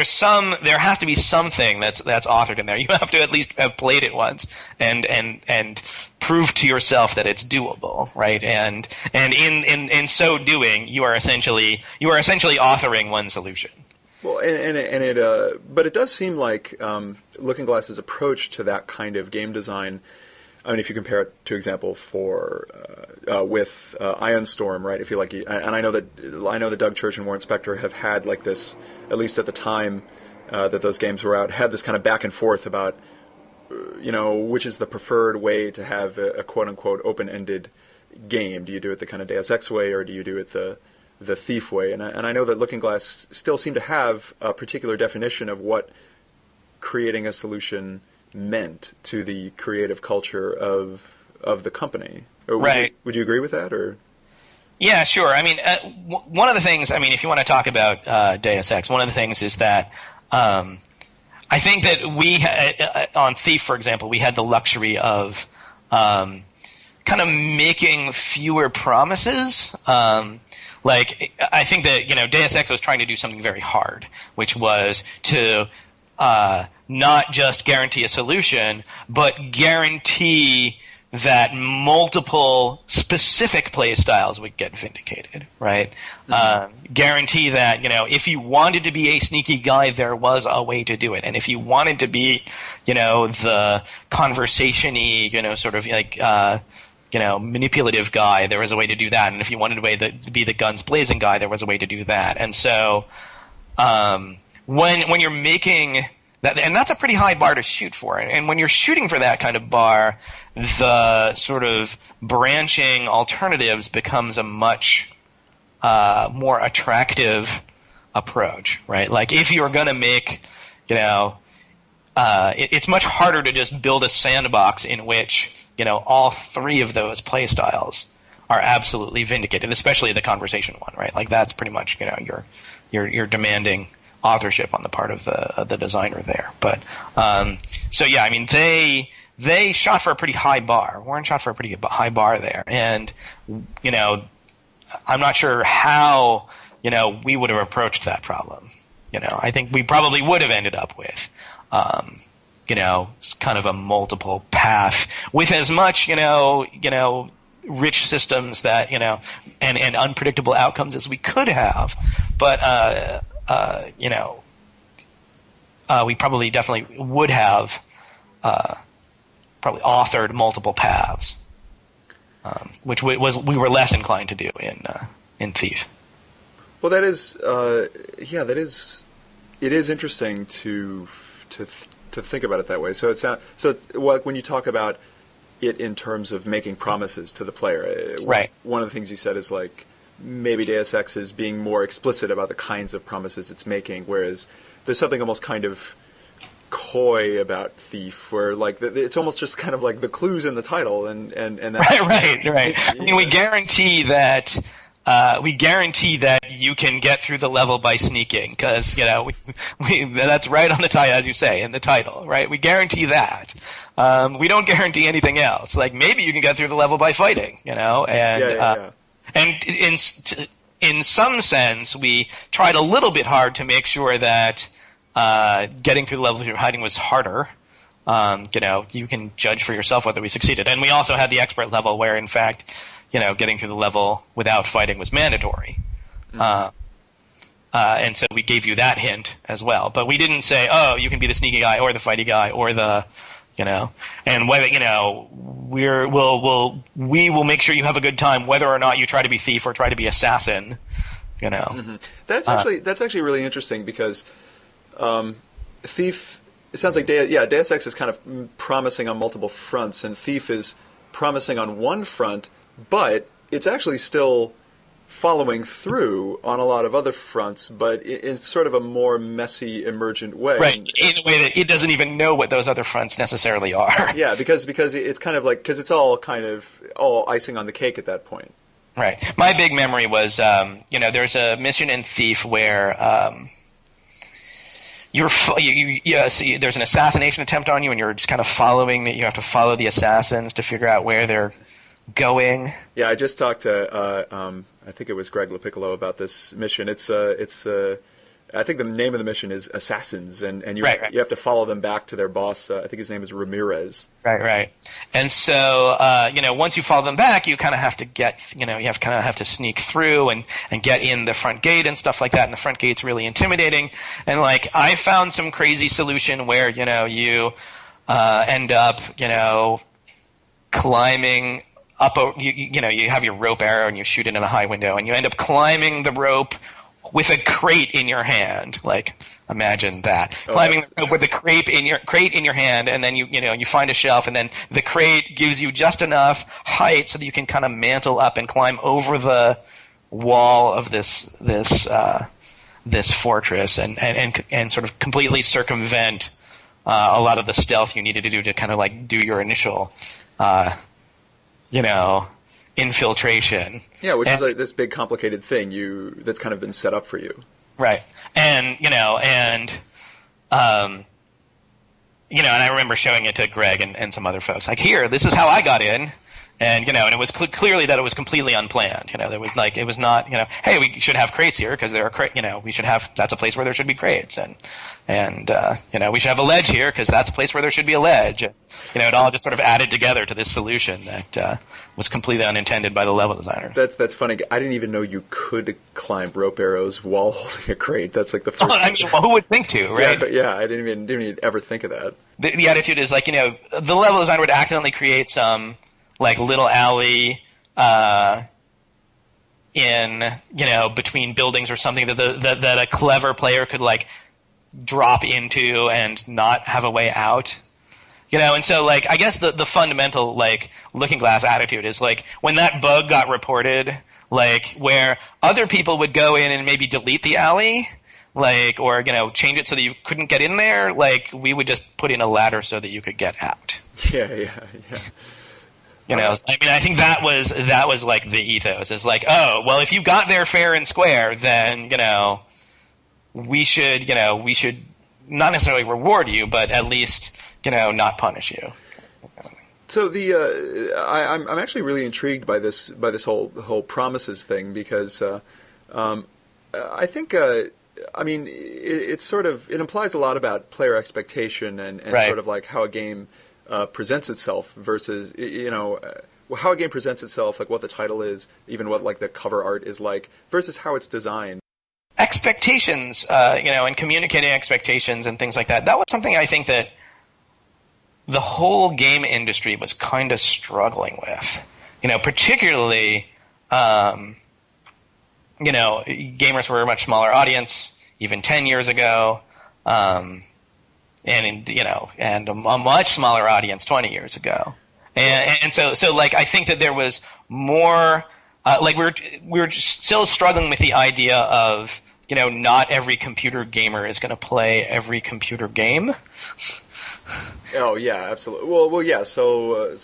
has to be something that's authored in there. You have to at least have played it once and prove to yourself that it's doable, right? And in so doing, you are essentially authoring one solution. Well, but it does seem like Looking Glass's approach to that kind of game design. I mean, if you compare it to example with Ion Storm, right? If you like, and I know that Doug Church and Warren Spector have had like this, at least at the time that those games were out, had this kind of back and forth about, which is the preferred way to have a quote unquote open-ended game. Do you do it the kind of Deus Ex way, or do you do it the Thief way? And I know that Looking Glass still seem to have a particular definition of what creating a solution meant to the creative culture of the company. Would you agree with that, or? Yeah, sure. I mean, one of the things. I mean, if you want to talk about Deus Ex, one of the things is that I think that we on Thief, for example, we had the luxury of kind of making fewer promises. Like, I think that Deus Ex was trying to do something very hard, which was to not just guarantee a solution, but guarantee that multiple specific play styles would get vindicated, right? Mm-hmm. Guarantee that, if you wanted to be a sneaky guy, there was a way to do it. And if you wanted to be, the conversation-y, sort of like, manipulative guy, there was a way to do that. And if you wanted to be the guns blazing guy, there was a way to do that. And so, when you're making that, and that's a pretty high bar to shoot for. And when you're shooting for that kind of bar, the sort of branching alternatives becomes a much more attractive approach, right? Like if you're going to make, it's much harder to just build a sandbox in which, all three of those play styles are absolutely vindicated, especially the conversation one, right? Like that's pretty much, you're demanding authorship on the part of the designer there. But so yeah, I mean they shot for a pretty high bar. Warren shot for a pretty high bar there, and I'm not sure how we would have approached that problem. I think we probably would have ended up with kind of a multiple path with as much rich systems that and unpredictable outcomes as we could have, but we probably definitely would have probably authored multiple paths, which we were less inclined to do in Thief. Well, that is it is interesting to think about it that way. So it's like when you talk about it in terms of making promises to the player, right? One of the things you said is like, maybe Deus Ex is being more explicit about the kinds of promises it's making, whereas there's something almost kind of coy about Thief, where like it's almost just kind of like the clues in the title, and that's, right. I mean, we guarantee that we guarantee that you can get through the level by sneaking, because that's right on the title, as you say in the title, right? We guarantee that. We don't guarantee anything else. Like maybe you can get through the level by fighting, and in some sense, we tried a little bit hard to make sure that getting through the level through hiding was harder. You can judge for yourself whether we succeeded. And we also had the expert level where, in fact, getting through the level without fighting was mandatory. Mm-hmm. And so we gave you that hint as well. But we didn't say, oh, you can be the sneaky guy or the fighty guy or the, and whether, we will make sure you have a good time whether or not you try to be thief or try to be assassin, Mm-hmm. That's actually really interesting because Thief, it sounds like Deus Ex is kind of promising on multiple fronts, and Thief is promising on one front, but it's actually still following through on a lot of other fronts, but in sort of a more messy, emergent way. Right, in a way that it doesn't even know what those other fronts necessarily are. Yeah, because it's kind of like, because it's all kind of all icing on the cake at that point. Right. My big memory was, there's a mission in Thief where there's an assassination attempt on you, and you're just kind of following that. You have to follow the assassins to figure out where they're going. Yeah, I just talked to I think it was Greg LaPiccolo about this mission. It's I think the name of the mission is Assassins, and you have to follow them back to their boss. I think his name is Ramirez. Right. And so once you follow them back, you kind of have to have to sneak through and get in the front gate and stuff like that. And the front gate's really intimidating. And like I found some crazy solution where you end up climbing up. You have your rope arrow and you shoot it in a high window, and you end up climbing the rope with a crate in your hand. Like, imagine that. Climbing the rope with a crate in your hand, and then you find a shelf, and then the crate gives you just enough height so that you can kind of mantle up and climb over the wall of this fortress and sort of completely circumvent a lot of the stealth you needed to do to kind of like do your initial infiltration. Yeah, which is like this big complicated thing that's kind of been set up for you. Right. And I remember showing it to Greg and some other folks. Like, here, this is how I got in. And, and it was clearly that it was completely unplanned. There was like, it was not, hey, we should have crates here because there are that's a place where there should be crates. And we should have a ledge here because that's a place where there should be a ledge. And, it all just sort of added together to this solution that was completely unintended by the level designer. That's funny. I didn't even know you could climb rope arrows while holding a crate. That's like the first. Who would think to, right? I didn't even ever think of that. The attitude is like, the level designer would accidentally create some like little alley in between buildings or something that a clever player could like drop into and not have a way out. And so like I guess the fundamental like Looking Glass attitude is like when that bug got reported, like where other people would go in and maybe delete the alley, like or change it so that you couldn't get in there, like we would just put in a ladder so that you could get out. Yeah. I think that was like the ethos. It's like, oh, well, if you got there fair and square, then we should not necessarily reward you, but at least not punish you. So I'm actually really intrigued by this whole promises thing because I think it implies a lot about player expectation and right. Sort of like how a game presents itself versus how a game presents itself, like what the title is, even what like the cover art is like, versus how it's designed. Expectations, and communicating expectations and things like that. That was something I think that the whole game industry was kind of struggling with. Particularly, gamers were a much smaller audience, even 10 years ago. And a much smaller audience 20 years ago, and so like I think that there was more like we were still struggling with the idea of not every computer gamer is going to play every computer game. Oh yeah, absolutely. Well yeah. So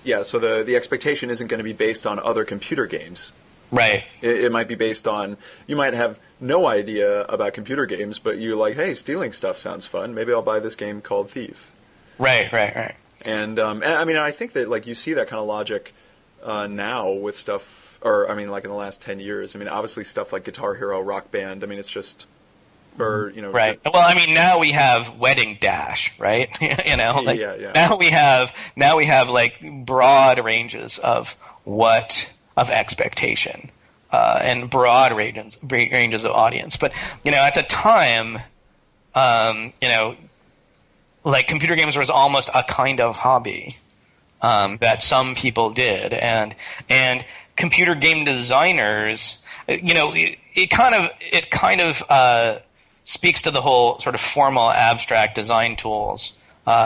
the expectation isn't going to be based on other computer games. Right. It might be based on, you might have no idea about computer games, but you're like, hey, stealing stuff sounds fun. Maybe I'll buy this game called Thief. Right. And I mean, I think that like you see that kind of logic now with stuff, or I mean, like in the last 10 years. I mean, obviously stuff like Guitar Hero, Rock Band. I mean, it's just, or you know. Right. Well, I mean, now we have Wedding Dash, right? You know, like, yeah. Now we have like broad ranges of expectation. And broad ranges of audience. But, you know, at the time, you know, like computer games was almost a kind of hobby that some people did. And computer game designers, you know, it kind of speaks to the whole sort of formal abstract design tools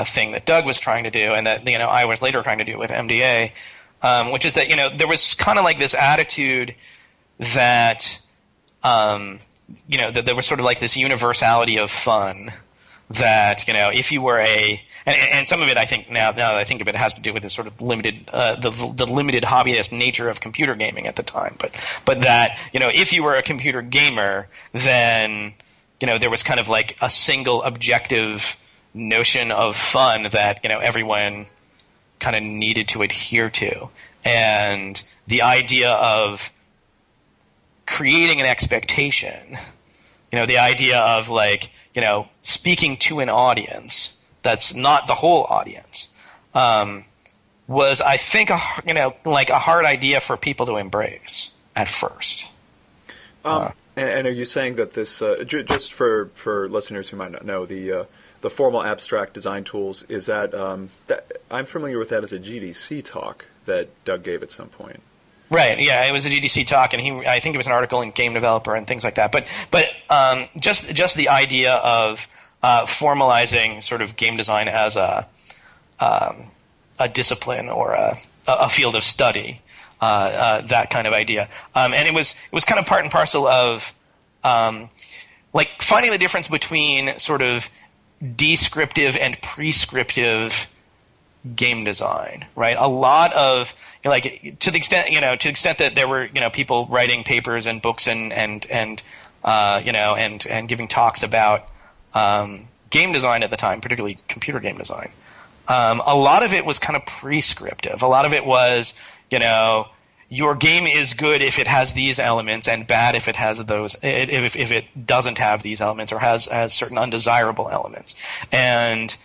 thing that Doug was trying to do and that, you know, I was later trying to do with MDA, which is that, you know, there was kind of like this attitude that, you know, that there was sort of like this universality of fun that, you know, if you were and some of it I think now that I think of it has to do with this sort of limited, the limited hobbyist nature of computer gaming at the time. But that, you know, if you were a computer gamer, then, you know, there was kind of like a single objective notion of fun that, you know, everyone kind of needed to adhere to. And the idea of creating an expectation, you know, the idea of like, you know, speaking to an audience that's not the whole audience, was, I think, you know, like a hard idea for people to embrace at first. And are you saying that this, just for listeners who might not know, the formal abstract design tools, is that, I'm familiar with that as a GDC talk that Doug gave at some point. Right. Yeah, it was a GDC talk, and I think it was an article in Game Developer and things like that. But just the idea of formalizing sort of game design as a discipline or a field of study, that kind of idea, and it was kind of part and parcel of like finding the difference between sort of descriptive and prescriptive game design, right? A lot of, you know, like to the extent that there were, you know, people writing papers and books and you know, and giving talks about game design at the time, particularly computer game design. A lot of it was kind of prescriptive. A lot of it was, you know, your game is good if it has these elements and bad if it has those, if it doesn't have these elements or has certain undesirable elements. And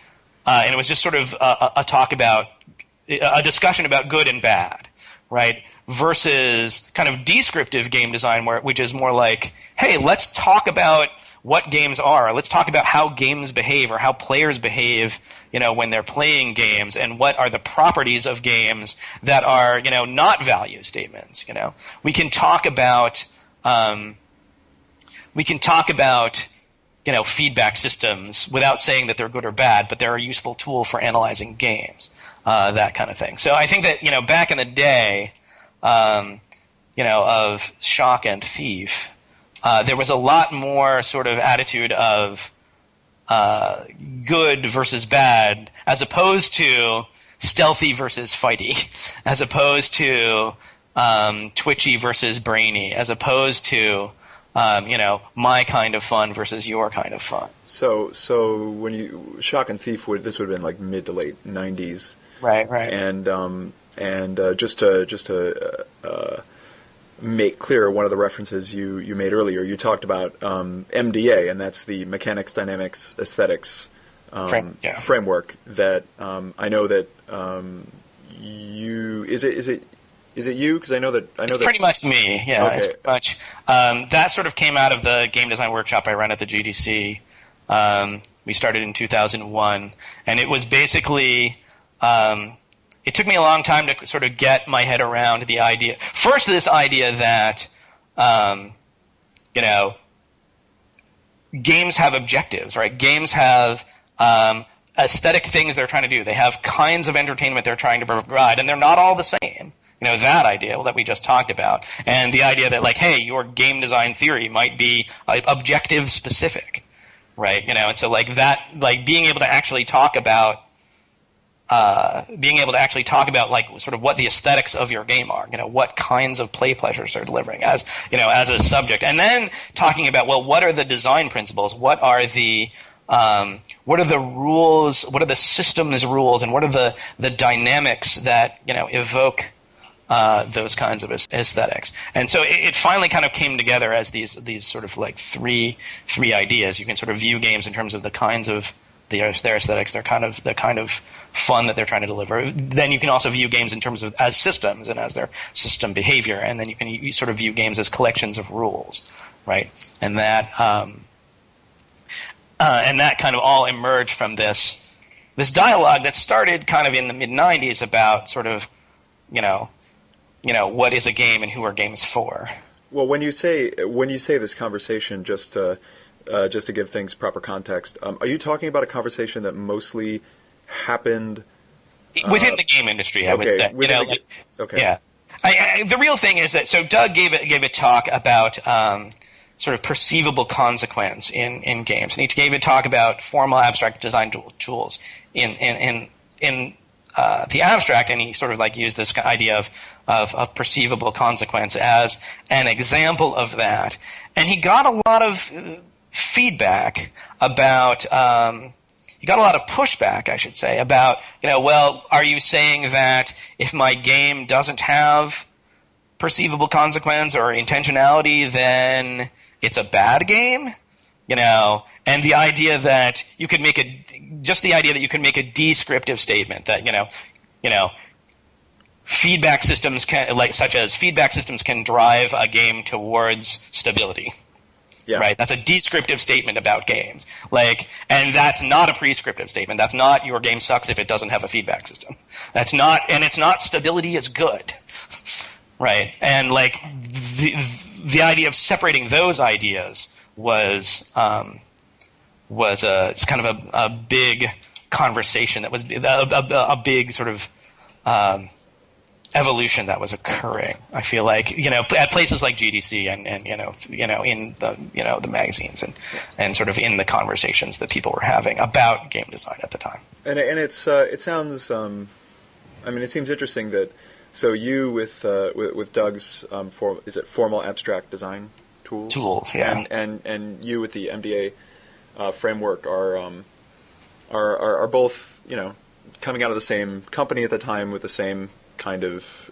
it was just sort of a talk about, a discussion about good and bad, right? Versus kind of descriptive game design, which is more like, hey, let's talk about what games are. Let's talk about how games behave or how players behave, you know, when they're playing games, and what are the properties of games that are, you know, not value statements. You know, we can talk about, you know, feedback systems without saying that they're good or bad, but they're a useful tool for analyzing games, that kind of thing. So I think that, you know, back in the day, you know, of Shock and Thief, there was a lot more sort of attitude of good versus bad, as opposed to stealthy versus fighty, as opposed to twitchy versus brainy, as opposed to you know, my kind of fun versus your kind of fun. So when you Shock and Thief this would have been like mid to late 90s, right? And just to make clear one of the references you made earlier, you talked about MDA, and that's the Mechanics, Dynamics, Aesthetics framework that I know that you is it you? Because I know that it's pretty much me. Yeah, okay. It's pretty much that sort of came out of the game design workshop I ran at the GDC. We started in 2001, and it was basically. It took me a long time to sort of get my head around the idea. First, this idea that, you know, games have objectives, right? Games have aesthetic things they're trying to do. They have kinds of entertainment they're trying to provide, and they're not all the same. You know, that idea that we just talked about, and the idea that, like, hey, your game design theory might be objective specific, right? You know, and so like that, like being able to actually talk about being able to actually talk about like sort of what the aesthetics of your game are, what kinds of play pleasures they're delivering as a subject, and then talking about, well, what are the design principles, what are the rules, what are the systems rules, and what are the dynamics that evoke those kinds of aesthetics. And so it finally kind of came together as these sort of like three ideas. You can sort of view games in terms of the kinds of their aesthetics, the kind of fun that they're trying to deliver. Then you can also view games in terms of as systems and as their system behavior, and then you sort of view games as collections of rules, right? And that kind of all emerged from this dialogue that started kind of in the mid-90s about sort of what is a game and who are games for. Well, when you say this conversation, just to give things proper context, are you talking about a conversation that mostly happened within the game industry? I would say. Okay. Yeah. The real thing is that Doug gave a talk about sort of perceivable consequence in games, and he gave a talk about formal abstract design tools in the abstract, and he sort of like used this idea of perceivable consequence as an example of that, and he got a lot of feedback about he got a lot of pushback, I should say, about well, are you saying that if my game doesn't have perceivable consequence or intentionality, then it's a bad game? And the idea that you could make a descriptive statement that feedback systems can drive a game towards stability. Yeah. Right? That's a descriptive statement about games. And that's not a prescriptive statement. That's not your game sucks if it doesn't have a feedback system. It's not stability is good. Right? And the idea of separating those ideas was it's kind of a big conversation that was a big sort of evolution that was occurring. I feel like at places like GDC and in the magazines and sort of in the conversations that people were having about game design at the time. And it sounds it seems interesting that so you with Doug's formal abstract design tools, yeah, and you with the MDA framework are both coming out of the same company at the time with the same kind of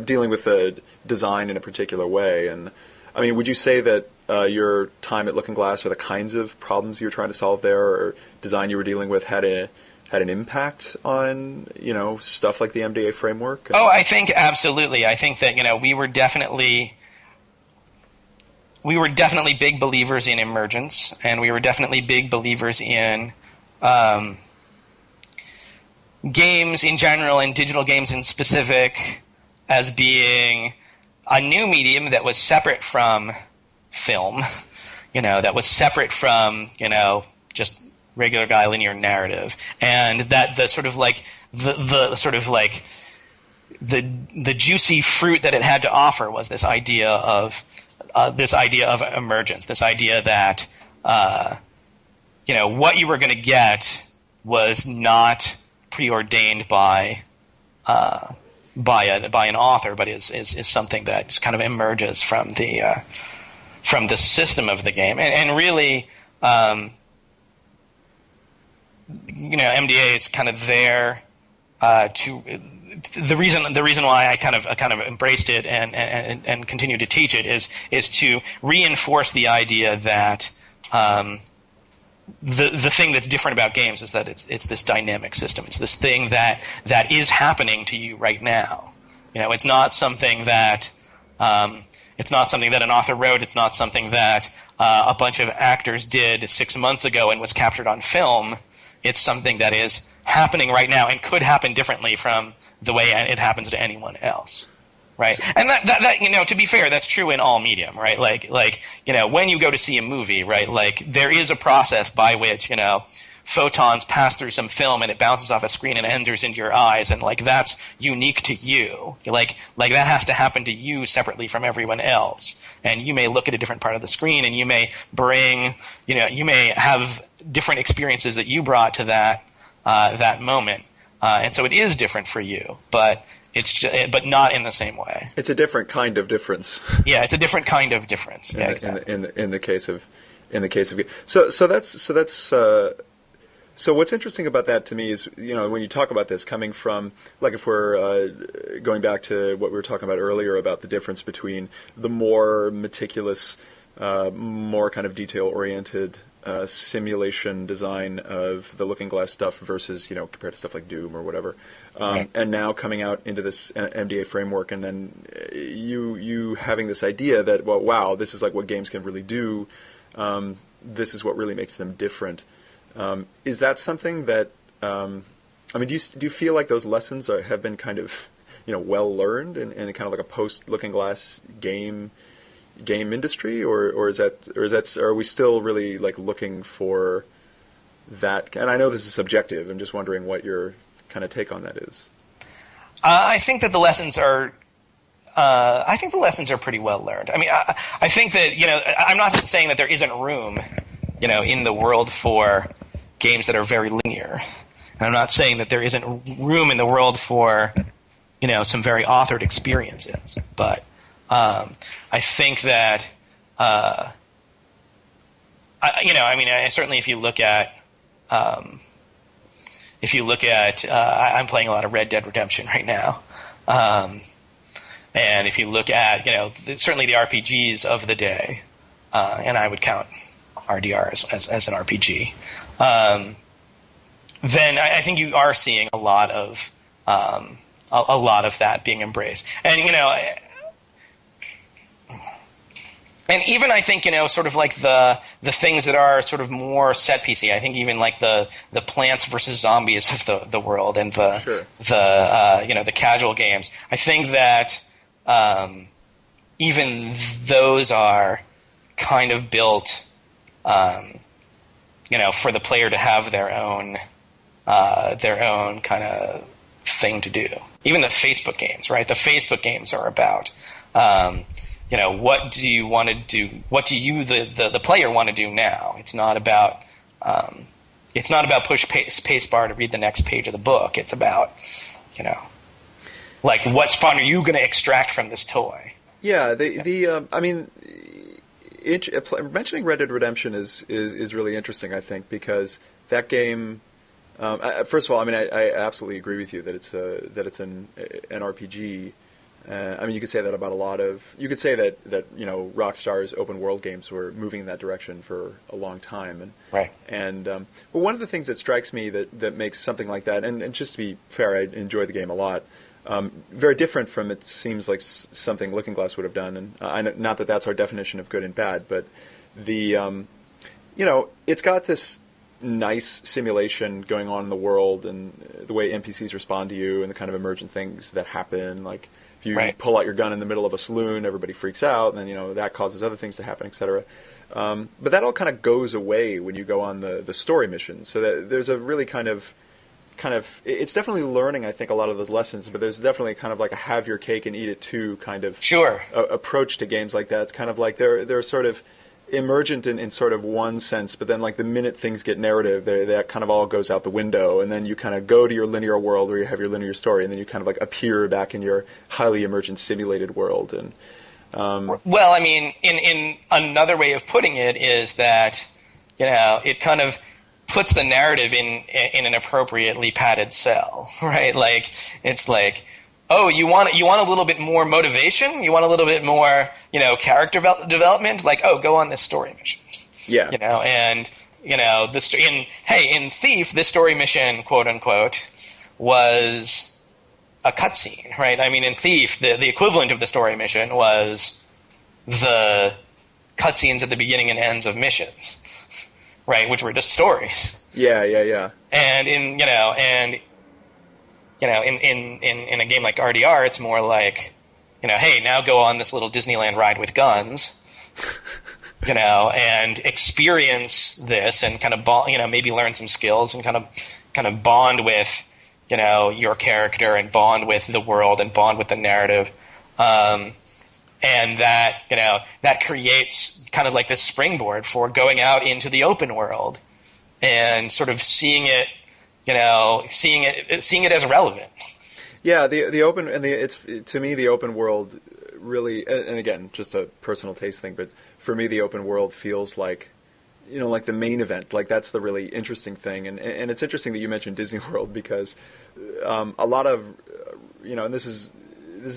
dealing with the design in a particular way. And I mean, would you say that your time at Looking Glass or the kinds of problems you were trying to solve there or design you were dealing with had an impact on stuff like the MDA framework? Oh, I think absolutely. I think that we were definitely big believers in emergence, and we were definitely big believers in games in general and digital games in specific as being a new medium that was separate from film, that was separate from just regular guy linear narrative, and that the sort of like the sort of like the juicy fruit that it had to offer was this idea of emergence, this idea that what you were going to get was not preordained by an author, but is something that just kind of emerges from the system of the game, and really, MDA is kind of there to. The reason why I kind of embraced it and continue to teach it is to reinforce the idea that the thing that's different about games is that it's this dynamic system. It's this thing that is happening to you right now. It's not something that an author wrote. It's not something that a bunch of actors did 6 months ago and was captured on film. It's something that is happening right now and could happen differently from the way it happens to anyone else, right? And that to be fair, that's true in all medium, right? Like when you go to see a movie, right? Like there is a process by which photons pass through some film and it bounces off a screen and enters into your eyes, and like that's unique to you. Like that has to happen to you separately from everyone else. And you may look at a different part of the screen, and you may bring, you may have different experiences that you brought to that moment. and so it is different for you, but but not in the same way. It's a different kind of difference. Yeah, it's a different kind of difference. Yeah, exactly. In the case of so what's interesting about that to me is, when you talk about this coming from, like, if we're going back to what we were talking about earlier about the difference between the more meticulous, more kind of detail-oriented simulation design of the Looking Glass stuff versus, compared to stuff like Doom or whatever, Right. and now coming out into this MDA framework, and then you having this idea that, well, wow, this is like what games can really do. This is what really makes them different. Is that something that, do you feel like those lessons have been kind of, well learned in kind of like a post Looking Glass game industry, or are we still really like looking for that? And I know this is subjective. I'm just wondering what your kind of take on that is. I think that the lessons are. I think the lessons are pretty well learned. I mean, I think that I'm not saying that there isn't room, in the world for games that are very linear, and I'm not saying that there isn't room in the world for, some very authored experiences. But I think that, certainly if you look at, I'm playing a lot of Red Dead Redemption right now. And if you look at, certainly the RPGs of the day, and I would count RDR as an RPG, then I think you are seeing a lot of that being embraced. And and even I think sort of like the things that are sort of more set piecey. I think even like the Plants versus Zombies of the world, and Sure. the casual games. I think that even those are kind of built, for the player to have their own kind of thing to do. Even the Facebook games, right? The Facebook games are about, what do you want to do? What do you, the player, want to do now? It's not about push space bar to read the next page of the book. It's about, like, what fun are you going to extract from this toy? Yeah, mentioning Red Dead Redemption is really interesting, I think, because that game. First of all, I absolutely agree with you that it's an RPG. You could say that about a lot of. You could say that Rockstar's open world games were moving in that direction for a long time, and right. And but one of the things that strikes me that makes something like that, and just to be fair, I enjoy the game a lot. Very different from, it seems like, something Looking Glass would have done, and not that that's our definition of good and bad, but it's got this nice simulation going on in the world, and the way NPCs respond to you, and the kind of emergent things that happen, like if you Right. pull out your gun in the middle of a saloon, everybody freaks out, and then that causes other things to happen, etc. But that all kind of goes away when you go on the story mission. So that there's a really kind of it's definitely learning, I think, a lot of those lessons, but there's definitely kind of like a have your cake and eat it too kind of Sure. Approach to games like that. It's kind of like they're sort of emergent in sort of one sense, but then like the minute things get narrative, that kind of all goes out the window, and then you kind of go to your linear world where you have your linear story, and then you kind of like appear back in your highly emergent simulated world. And well, in another way of putting it is that it kind of puts the narrative in an appropriately padded cell, right? Like, it's like, oh, you want a little bit more motivation? You want a little bit more, character development? Like, oh, go on this story mission. yeah, And in Thief, this story mission, quote unquote, was a cutscene, right? In Thief, the equivalent of the story mission was the cutscenes at the beginning and ends of missions, right? Which were just stories. Yeah. And in a game like RDR, it's more like, hey, now go on this little Disneyland ride with guns, and experience this, and kind of maybe learn some skills, and kind of bond with, your character, and bond with the world, and bond with the narrative, and that creates kind of like this springboard for going out into the open world and sort of seeing it, seeing it as relevant. Yeah, the open and it's to me the open world really, and again, just a personal taste thing, but for me the open world feels like, like the main event, like that's the really interesting thing, and it's interesting that you mentioned Disney World because a lot of, and this is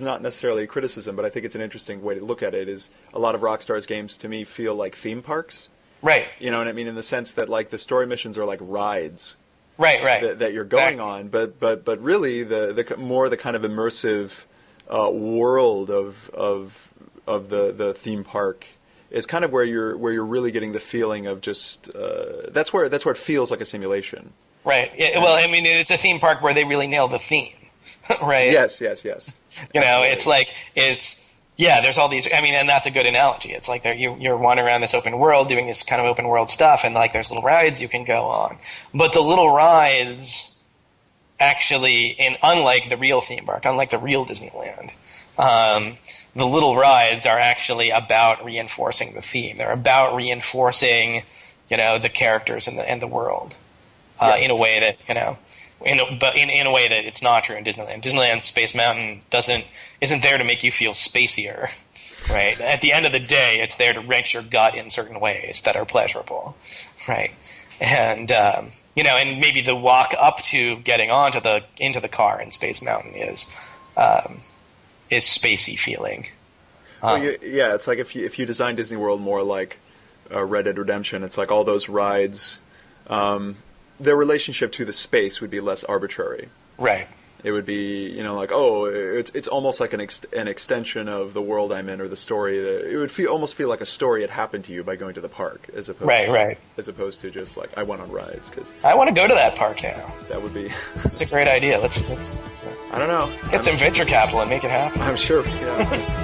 not necessarily a criticism, but I think it's an interesting way to look at it. Is a lot of Rockstar's games to me feel like theme parks, right? You know what I mean, in the sense that like the story missions are like rides. Right. That you're going on, but really the more the kind of immersive world of the theme park is kind of where you're really getting the feeling of just that's where it feels like a simulation. Right. Yeah, well, I mean, it's a theme park where they really nail the theme, right? Yes. There's all these. I mean, and that's a good analogy. It's like you're wandering around this open world, doing this kind of open world stuff, and like there's little rides you can go on. But the little rides, actually, unlike the real theme park, unlike the real Disneyland, the little rides are actually about reinforcing the theme. They're about reinforcing, the characters and the world in a way that in a way that it's not true in Disneyland. Disneyland Space Mountain isn't there to make you feel spacier, right? At the end of the day, it's there to wrench your gut in certain ways that are pleasurable, right? And and maybe the walk up to getting into the car in Space Mountain is spacey feeling. It's like if you design Disney World more like Red Dead Redemption, it's like all those rides. Their relationship to the space would be less arbitrary. Right. It would be, it's almost like an extension of the world I'm in or the story. It would almost feel like a story had happened to you by going to the park, as opposed to just like I went on rides. Cause I want to go to that park now. That would be. It's a great idea. Let's I don't know. Let's get some venture capital and make it happen. I'm sure. Yeah.